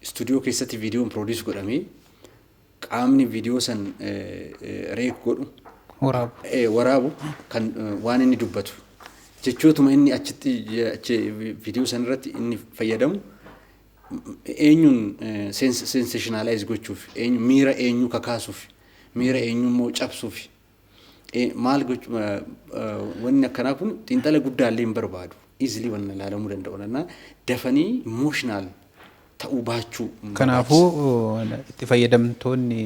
Speaker 3: istuudiyoo keessatti viidiyoon produce godhamee qaamni viidiyoo san reek godhu waraabu kan waan inni dubbatu jechootuma inni achitti viidiyoo san irratti inni fayyadamu eenyuun sensationalize gochuuf miira eenyu kakaasuuf miira eenyu immoo cabsuuf maal wanni akkanaa kun xiinxala guddaallee hin barbaadu easily wanna ilaalamuu danda'u dafanii emotional ta'uu baachuu.
Speaker 1: Kanaafuu itti fayyadamtoonni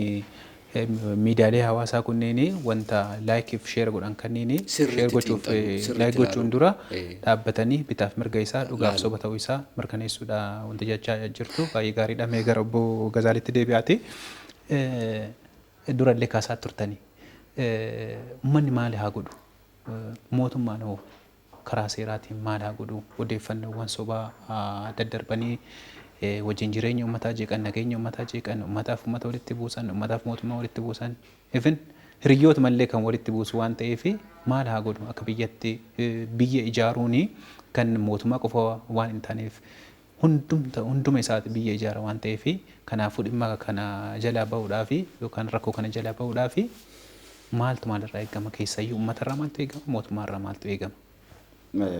Speaker 1: miidiyaalee hawaasaa kunneen wanta like fi share godhan kanneen share gochuuf like gochuun dura dhaabbatanii bitaaf mirga isaa dhugaaf soba ta'uu isaa mirkaneessuudha wanta jechaa jirtu. Baay'ee gaariidha. Mee gara obbo Gazaalitti deebi'aati. Durallee kaasaa turtanii. Uummanni maali haa godhu? Mootummaan hoo karaa seeraatiin maali haa godhu? Odeeffannoowwan sobaa daddarbanii wajjin jireenya uummataa jeeqan, nageenya uummataa jeeqan, uummataaf uummata walitti buusan, uummataaf mootummaa walitti buusan, even hiriyoota mallee kan walitti buusu waan ta'eef maali haa godhu? Akka biyyatti biyya ijaaruun kan mootummaa qofa waan hin taaneef hunduma isaati biyya ijaara waan ta'eef kanaafuu dhimma kana jalaa bahuudhaaf yookaan rakkoo kana jalaa bahuudhaaf maaltu maalirraa eegama? Keessayyuu uummatarraa maaltu eegama? Mootummaarraa maaltu eegama?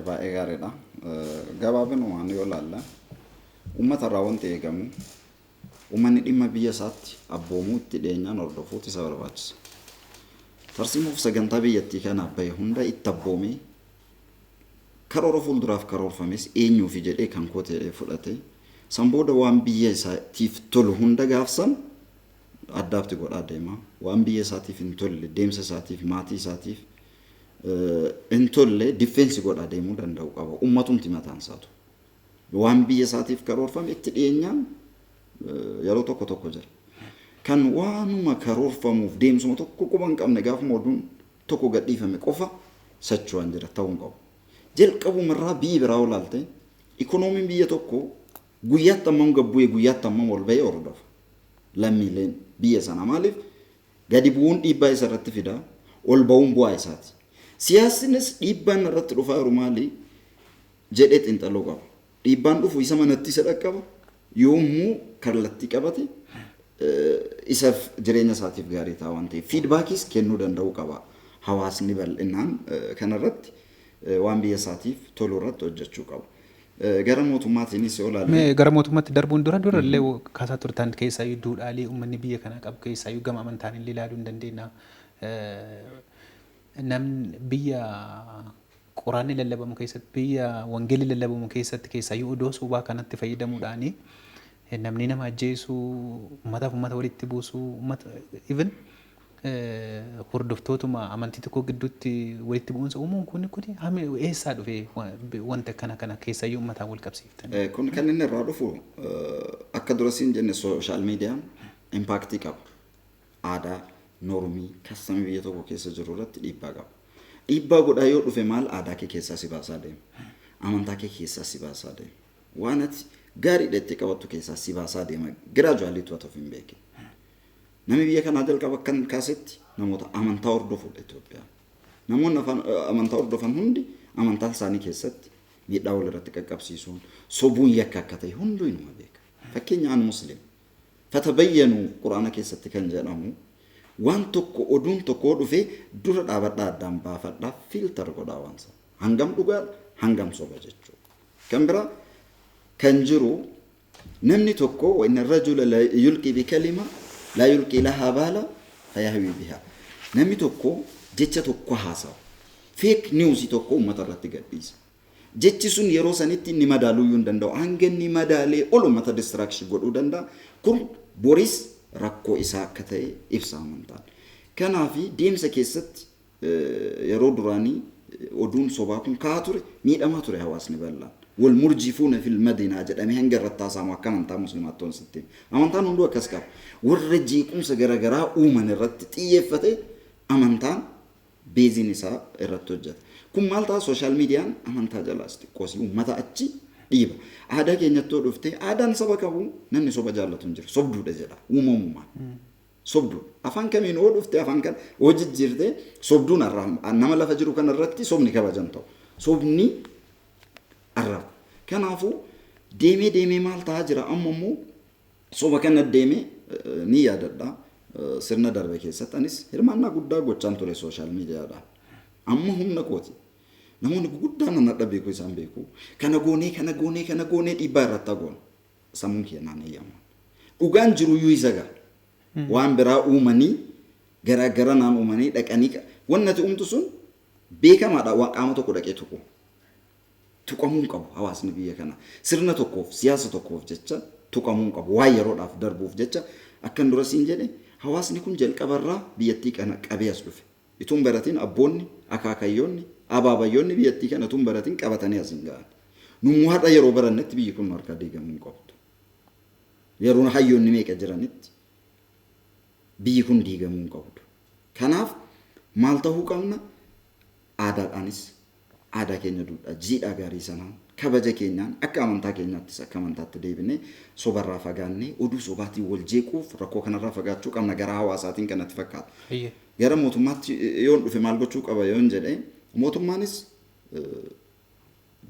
Speaker 2: Baay'ee gaariidha. Gabaabinumaan yoo ilaalla uummatarraa wanti eegamu uummanni dhimma biyya isaatti abboomuu itti dhiyeenyaan hordofuutu isa barbaachisa. Tarsiimuuf sagantaa biyyattii kanaaf bahe hunda itti abboomee karoora fuulduraaf karoorfames eenyuufi jedhee kan kootee fudhate san booda waan biyya isaatiif tolu hunda gaafsan addaabti godhaa deema. Waan biyya isaatiif hin tolle deemsa isaatiif maatii isaatiif hin tolle difeensi godhaa deemuu danda'u qaba. Uummatumti mataan isaatu waan biyya isaatiif karoorfame itti dhiyeenyaan yeroo tokko jira. Kan waanuma karoorfamuuf deemsuma tokko quba hin qabne gaafuma oduun tokko gadhiifame qofa socho'an jira ta'uu hin qabu. Jalqabumarraa biyyi biraa olaalte Ikoonomiin biyya tokko guyyaatti hammam gabbu'ee guyyaatti hammam ol ba'ee hordofa. Lammiileen biyya sana maaliif gadi bu'uun dhiibbaa isa irratti fida ol ba'uun bu'aa isaati. Siyaasnis dhiibbaan irratti dhufaa jiru maali jedhee xiinxaluu qaba. Dhiibbaan dhufu isa manatti isa dhaqqaba yoomuu kallattii qabate isaaf jireenya isaatiif gaarii ta'a waan ta'eef fiidbaakiis kennuu danda'uu qaba. Hawaasni bal'inaan kanarratti waan biyya isaatiif tolu irratti hojjechuu qaba. Gara mootummaatiinis yoo ilaalle
Speaker 1: gara mootummaatti darbuun dura illee kaasaa turtan keessaayyuu duudhaalee uummanni biyya kanaa qabu keessaayyuu gama amantaan illee ilaaluu hin dandeenya. Namni biyya quraanni lallabamu keessatti biyya wangeelli lallabamu keessatti keessaayyuu odoo sobaa kanatti fayyadamuudhaan namni nama ajjeesuu uummataaf uummata walitti buusuu uummata even hordoftootuma amantii tokko gidduutti walitti bu'uunsa uumuun kun eessaa dhufee wanta kana keessaayyuu uummataan wal qabsiiftan.
Speaker 2: Kun kan inni irraa dhufu akka durasiin jenne sooshaal miidiyaan impaaktii qaba. Aadaa, noormii, kastamii biyya tokko keessa jiru irratti dhiibbaa qaba. Dhiibbaa godhaa yoo dhufe maal aadaa kee keessaa si baasaa deema. Amantaa kee keessaa si baasaa deema. Waan ati gaariidha itti qabattu keessaa si baasaa deema. Giraajuwaaliitu haa ta'uuf hin beekin. Namni biyya kanaa jalqaba kan kaasetti namoota amantaa hordofudha Itoophiyaa. Namoonni amantaa hordofan hundi amantaa isaanii keessatti miidhaa walirratti qaqqabsiisuun sobuun yakka akka ta'e hunduu inuma beeka. Fakkeenya an musliim. Fatabayyanuu quraana keessatti kan jedhamu waan tokko oduun tokko dhufee dura dhaabadhaa addaan baafadhaa fiiltar godhaa waansa. Hangam dhugaadha hangam soba jechuudha. Kan biraa kan jiru namni tokko inna rajula yulqii bikalima la yulqii lahaa baala fayahwii bihaa. Namni tokko jecha tokko haasawa. Fake news tokko uummata irratti gadhiisa. Jechi sun yeroo sanitti inni madaaluu hin danda'u. Hanga inni madaalee ol uummata distraction godhuu danda'a. Kun boris rakkoo isaa akka ta'e ibsa amantaan. Kanaaf deemsa keessatti yeroo duraanii oduun sobaa kun ka'aa ture miidhamaa ture hawaasni bal'aan. Wal murjifuuna fil madinaa jedhamee hanga irratti haasa'amu akka amantaa musliimaatti ta'uun sitti. Amantaan hunduu akkas qaba. Warra jeequmsa garaagaraa uuman irratti xiyyeeffate amantaan beeziin isaa irratti hojjeta. Kun maal ta'a sooshaal miidiyaan amantaa jalaas xiqqoosii uummata achi dhiiba. Aadaa keenyattoo dhuftee aadaan saba qabu namni soba jaallatu hin jiru. Sobduudha jedha uumamumaan. Sobduu. Afaan kamiin oo dhuftee afaan kan oo jijjiirtee sobduun arraba. Nama lafa jiru kana irratti sobni kabajan ta'u. Sobni arraba. Kanaafuu deemee maal ta'aa jira amma immoo soba kana deemee ni yaadadha. Sirna darbe keessatti anis hirmaannaa guddaa gochaan ture sooshaal miidiyaadhaan. Amma humna kooti. Namoonni guguddaan anadha beeku isaan beeku. Kana goonee dhiibbaa irratti hagoon. Sammuun keenyaan eeyyamu. Dhugaan jiru iyyuu isa ga'a. Waan biraa uumanii gara naan uumanii dhaqanii wanni ati uumtu sun beekamaadha waan qaama tokko dhaqee tuqu. Tuqamuu hin qabu hawaasni biyya kana. Sirna tokkoof siyaasa tokkoof jecha tuqamuu hin qabu. Waan yeroodhaaf darbuuf jecha akkan dura siin jedhe hawaasni kun jalqabarraa biyyattii kana qabee as dhufe. Ituun baratiin abboonni akaakayyoonni abaabayyoonni biyyattii kana tun baratiin qabatanii as hin ga'an. Nummoo har'a yeroo barannetti biyyi kun harka diigamuu hin qabdu. Yeroo hayyoonni meeqa jiranitti biyyi kun diigamuu hin qabdu. Kanaaf maal ta'uu qabna? Aadaadhaanis aadaa keenya duudhaa jiidhaa gaarii sanaan kabaja keenyaan akka amantaa keenyaattis akka amantaatti deebinee sobarraa fagaannee oduu sobaatiin wal jeequuf rakkoo kanarraa fagaachuu qabna gara hawaasaatiin kanatti fakkaata. Gara mootummaatti yoon dhufe maal gochuu qaba yoon jedhee mootummaanis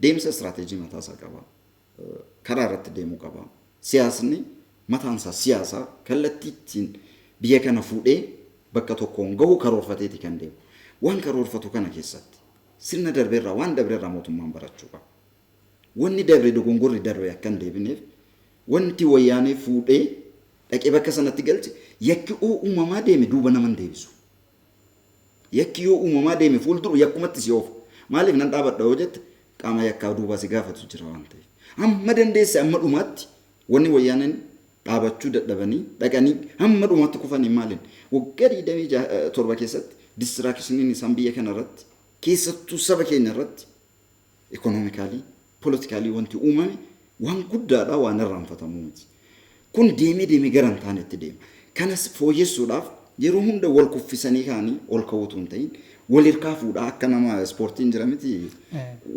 Speaker 2: deemsa istiraatejii mataasaa qaba. Karaa irratti deemuu qaba. Siyaasni mataansaa siyaasaa kallattii ittiin biyya kana fuudhee bakka tokkoon gahu karoorfateeti kan deemu. Waan karoorfatu kana keessatti sirna darbeerraa waan dabreerraa mootummaan barachuu qaba. Wanni dabre dogongorri darbe akka hin deebineef wanti wayyaanee fuudhee dhaqee bakka sanatti galche yakki oo uumamaa deeme duuba nama hin deebisu. Yakki yoo uumamaa deeme fuulduru yakkumatti si oofa. Maaliif nan dhaabadha yoo jette qaama yakkaa duubaa si gaafatu jira waan ta'eef. Hamma dandeesse amma dhumaatti wanni wayyaaneen dhaabachuu dadhabanii dhaqanii hamma dhumaatti kufanii maaliin waggaa 27 keessatti distiraakshiniin isaan biyya kana irratti keessattuu saba keenya irratti ikonoomikaalii politikaalii wanti uumame waan guddaadha waan irraanfatamu miti. Kun deemee gara hin taanetti deema. Kanas fooyyessuudhaaf yeroo hunda wal kuffisanii kaanii ol ka'uutu hin ta'in wal hirkaa fuudhaa akka nama ispoortiin jira miti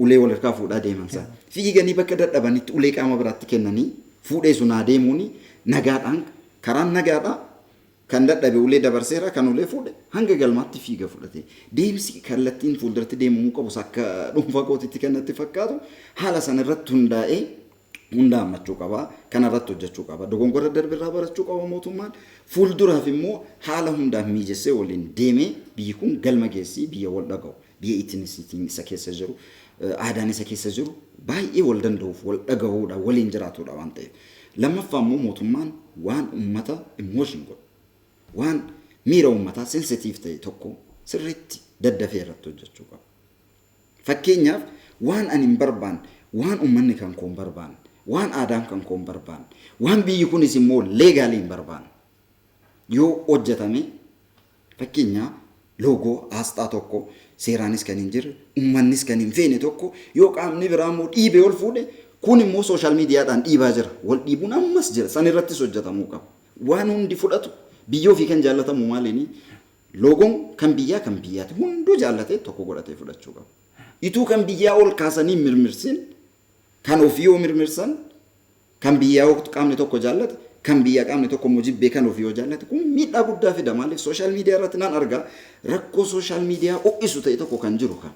Speaker 2: ulee wal hirkaa fuudhaa deeman sana fiiganii bakka dadhabanitti ulee qaama biraatti kennanii fuudhee sun haa deemuuni nagaadhaan karaan nagaadhaa kan dadhabe ulee dabarseera kan ulee fuudhe hanga galmaatti fiiga fudhate deemsi kallattiin fuulduratti deemuu qabu akka dhuunfaa kootitti kanatti fakkaatu haala sana irratti hundaa'ee hundaa'amachuu qaba kana irratti hojjechuu qaba dogongora darbirraa barachuu qaba mootummaan fuulduraaf immoo haala hundaaf miijessee waliin deemee biyyi kun galma geessii biyya wal dhaga'u biyya ittiin isa keessa jiru aadaan isa keessa jiru baay'ee wal danda'uuf wal dhaga'uudha waliin jiraatudha waan ta'eef lammaffaa immoo mootummaan waan uummata emotion godhu waan miira uummataa sensitiif ta'e tokko sirriitti daddafee irratti hojjechuu qaba. Fakkeenyaaf waan ani hin barbaanne, waan uummanni kan koon barbaanne, waan aadaan kan koon barbaanne, waan biyyi kunis immoo leegaalii hin barbaanne yoo hojjetame fakkeenyaaf loogoo asxaa tokko seeraanis kan hin jirre uummannis kan hin feene tokko yoo qaamni biraa immoo dhiibee ol fuudhe kun immoo sooshaal miidiyaadhaan dhiibaa jira wal dhiibuun ammas jira san irrattis hojjetamuu qaba. Waan hundi fudhatu biyyoo fi kan jaallatamu maaliini loogoon kan biyyaa kan biyyaati hunduu jaallatee tokko godhatee fudhachuu qaba. Ituu kan biyyaa ol kaasanii mirmirsin kan ofii yoo mirmirsan kan biyyaa qaamni tokko jaallate kan biyyaa qaamni tokko immoo jibbee kan ofii yoo jaallate kun miidhaa guddaa fida maaliif sooshaal miidiyaa irratti naan argaa rakkoo sooshaal miidiyaa ho'isu ta'e tokko kan jiru kan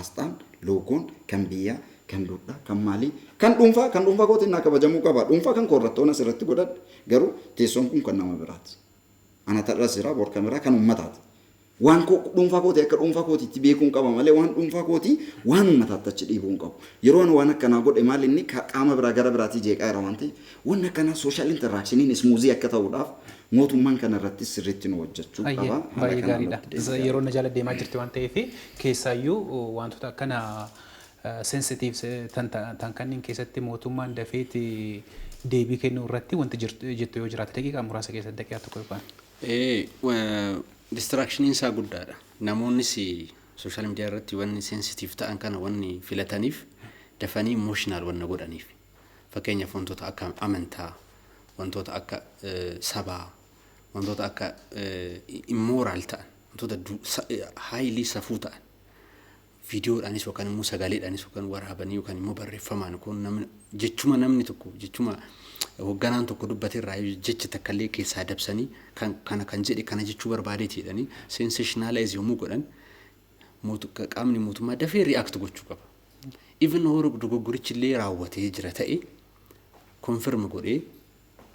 Speaker 2: asxaan loogoon kan biyyaa kan duudhaa kan maalii kan dhuunfaa kootiin naa kabajamuu qaba dhuunfaa kan korrattoon asirratti godhadhe garuu teessoon kun kan nama biraati. Ana tarras jira bor kamera kan ummataati. Waan dhuunfaa kootii akka dhuunfaa kootiitti beekuun qaba malee waan dhuunfaa kootii waan ummataatti achi dhiibuun qabu. Yeroo waan akkanaa godhe maal inni qaama biraa gara biraatii jeeqaa jira waan ta'eef waan akkanaa sooshaal interaakshiniin ismuuzii akka ta'uudhaaf mootummaan kana irratti sirriitti nu hojjechuu qaba.
Speaker 1: Baay'ee gaariidha. Yeroo na jala deemaa jirti waan ta'eef keessaayyuu wantoota akkana sensitiiv tan kanneen keessatti mootummaan dafeeti deebii kennuu irratti wanti jettu yoo jiraate daqiiqaa muraasa keessatti daqiiqaa tokko yookaan.
Speaker 3: Distraakshiniin isaa guddaadha. Namoonnis sooshaal miidiyaa irratti wanni sensitiiv ta'an kana wanni filataniif dafanii imooshinaal wanna godhaniif. Fakkeenyaaf wantoota akka amantaa, wantoota akka sabaa, wantoota akka immooraal ta'an, wantoota haayilii safuu ta'an. Viidiyoodhaanis yookaan immoo sagaleedhaanis yookaan waraabanii yookaan immoo barreeffamaan kun jechuma namni tokko jechuma hoogganaan tokko dubbate irraa jecha takkallee keessaa dabsanii kana kan jedhe kana jechuu barbaadeeti jedhanii sensationalize yommuu godhan qaamni mootummaa dafee react gochuu qaba. Even hoo dogoggorichi illee raawwatee jira ta'e confirm godhee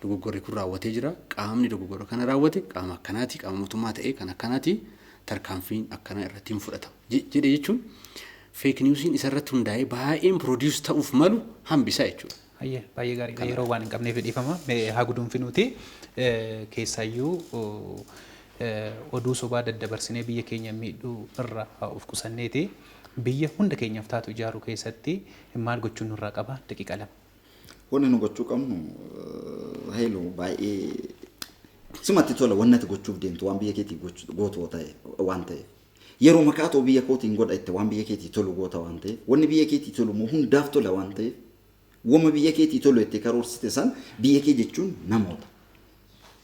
Speaker 3: dogoggorri kun raawwatee jira qaamni dogoggora kana raawwate qaama akkanaati qaama mootummaa ta'e kan akkanaati tarkaanfiin akkana irratti hin fudhatamu jedhe jechuun fake newsiin isarratti hundaa'ee baay'een produce ta'uuf malu hambisaa jechuudha.
Speaker 1: Baay'ee gaariidha yeroo waan hin qabneef dhiifama haa guduunfinuuti keessaayyuu oduu sobaa daddabarsinee biyya keenya miidhuu irra of qusanneeti biyya hunda keenyaaf taatu ijaaruu keessatti maal gochuun nurraa qaba daqiiqa lama.
Speaker 2: Wanni nu gochuu qabnu heeluu baay'ee simatti tola wannati gochuuf deemtu waan biyya keetii gootu ta'e waan ta'eef yeroo makaatoo biyya kootiin godha itti waan biyya keetii tolu goota waan ta'eef wanni biyya keetii tolu immoo hundaaf tola waan ta'eef wama biyya keetii tolu itti karoorsite san biyya kee jechuun namoota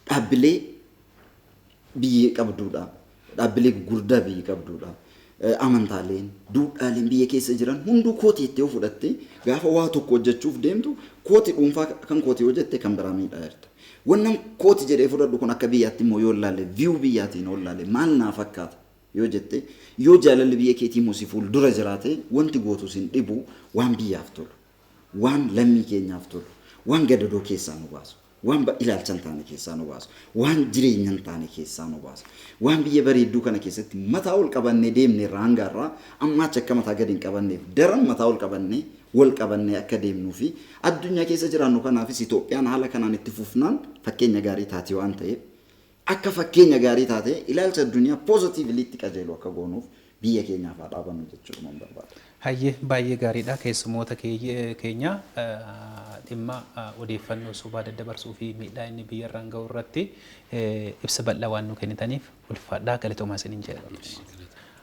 Speaker 2: dhaabbilee biyya qabduudha dhaabbilee gurguddaa biyya qabduudha amantaaleen duudhaaleen biyya keessa jiran hunduu kootii itti yoo fudhatte gaafa waa tokko hojjechuuf deemtu kootii dhuunfaa kan kootii hojjette kan biraa miidhaa jirta. Wannan kooti jedhee fudhadhu kun akka biyyaatti immoo yoo ilaalle view biyyaatiin yoo ilaalle maal naa fakkaata yoo jette yoo jaalalli biyya keetii immoo si fuuldura jiraate wanti gootu sin dhibu waan biyyaaf tolu waan lammii keenyaaf tolu waan gadadoo keessaa nu baasu waan ilaalcha hin taane keessaa nu baasu waan jireenya hin taane keessaa nu baasu waan biyya bareedduu kana keessatti mataa ol qabannee deemnee raangaarraa amma achi akka mataa gadi hin qabanneef daran mataa ol qabannee wal qabannee akka deemnuu fi addunyaa keessa jiraannu kanaafis Itoophiyaan haala kanaan itti fufnaan fakkeenya gaarii taate waan ta'eef akka fakkeenya gaarii taate ilaalcha addunyaa poozitiivli itti qajeelu akka goonuuf biyya keenyaaf haa dhaabannu jechuudha man barbaada.
Speaker 1: Hayyee baay'ee gaariidha keessumoota keenya dhimma odeeffannoo sobaa daddabarsuu fi miidhaa inni biyya irraan ga'u irratti ibsa bal'aa waan nu kennitaniif ulfaadhaa galatoomaa isiniin jedha.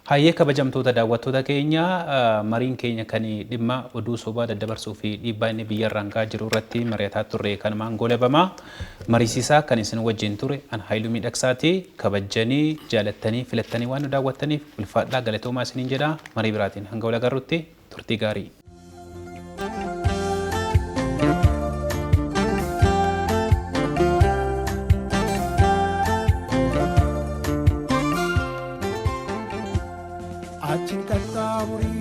Speaker 1: Hayyee kabajamtoota daawwattoota keenya mariin keenya kan dhimma oduu sobaa daddabarsuu fi dhiibbaa inni biyyarraan gahaa jiru irratti mari'ataa turre kanumaan goolabamaa mariisisaa kan isin wajjin ture an Haayiluu Miidhaqsaati kabajanii jaalattanii filattanii waan nu daawwattaniif ulfaadhaa galatoomaa isiniin jedha marii biraatiin hanga wal agarrutti turtii gaarii.
Speaker 4: Achin kattaamuri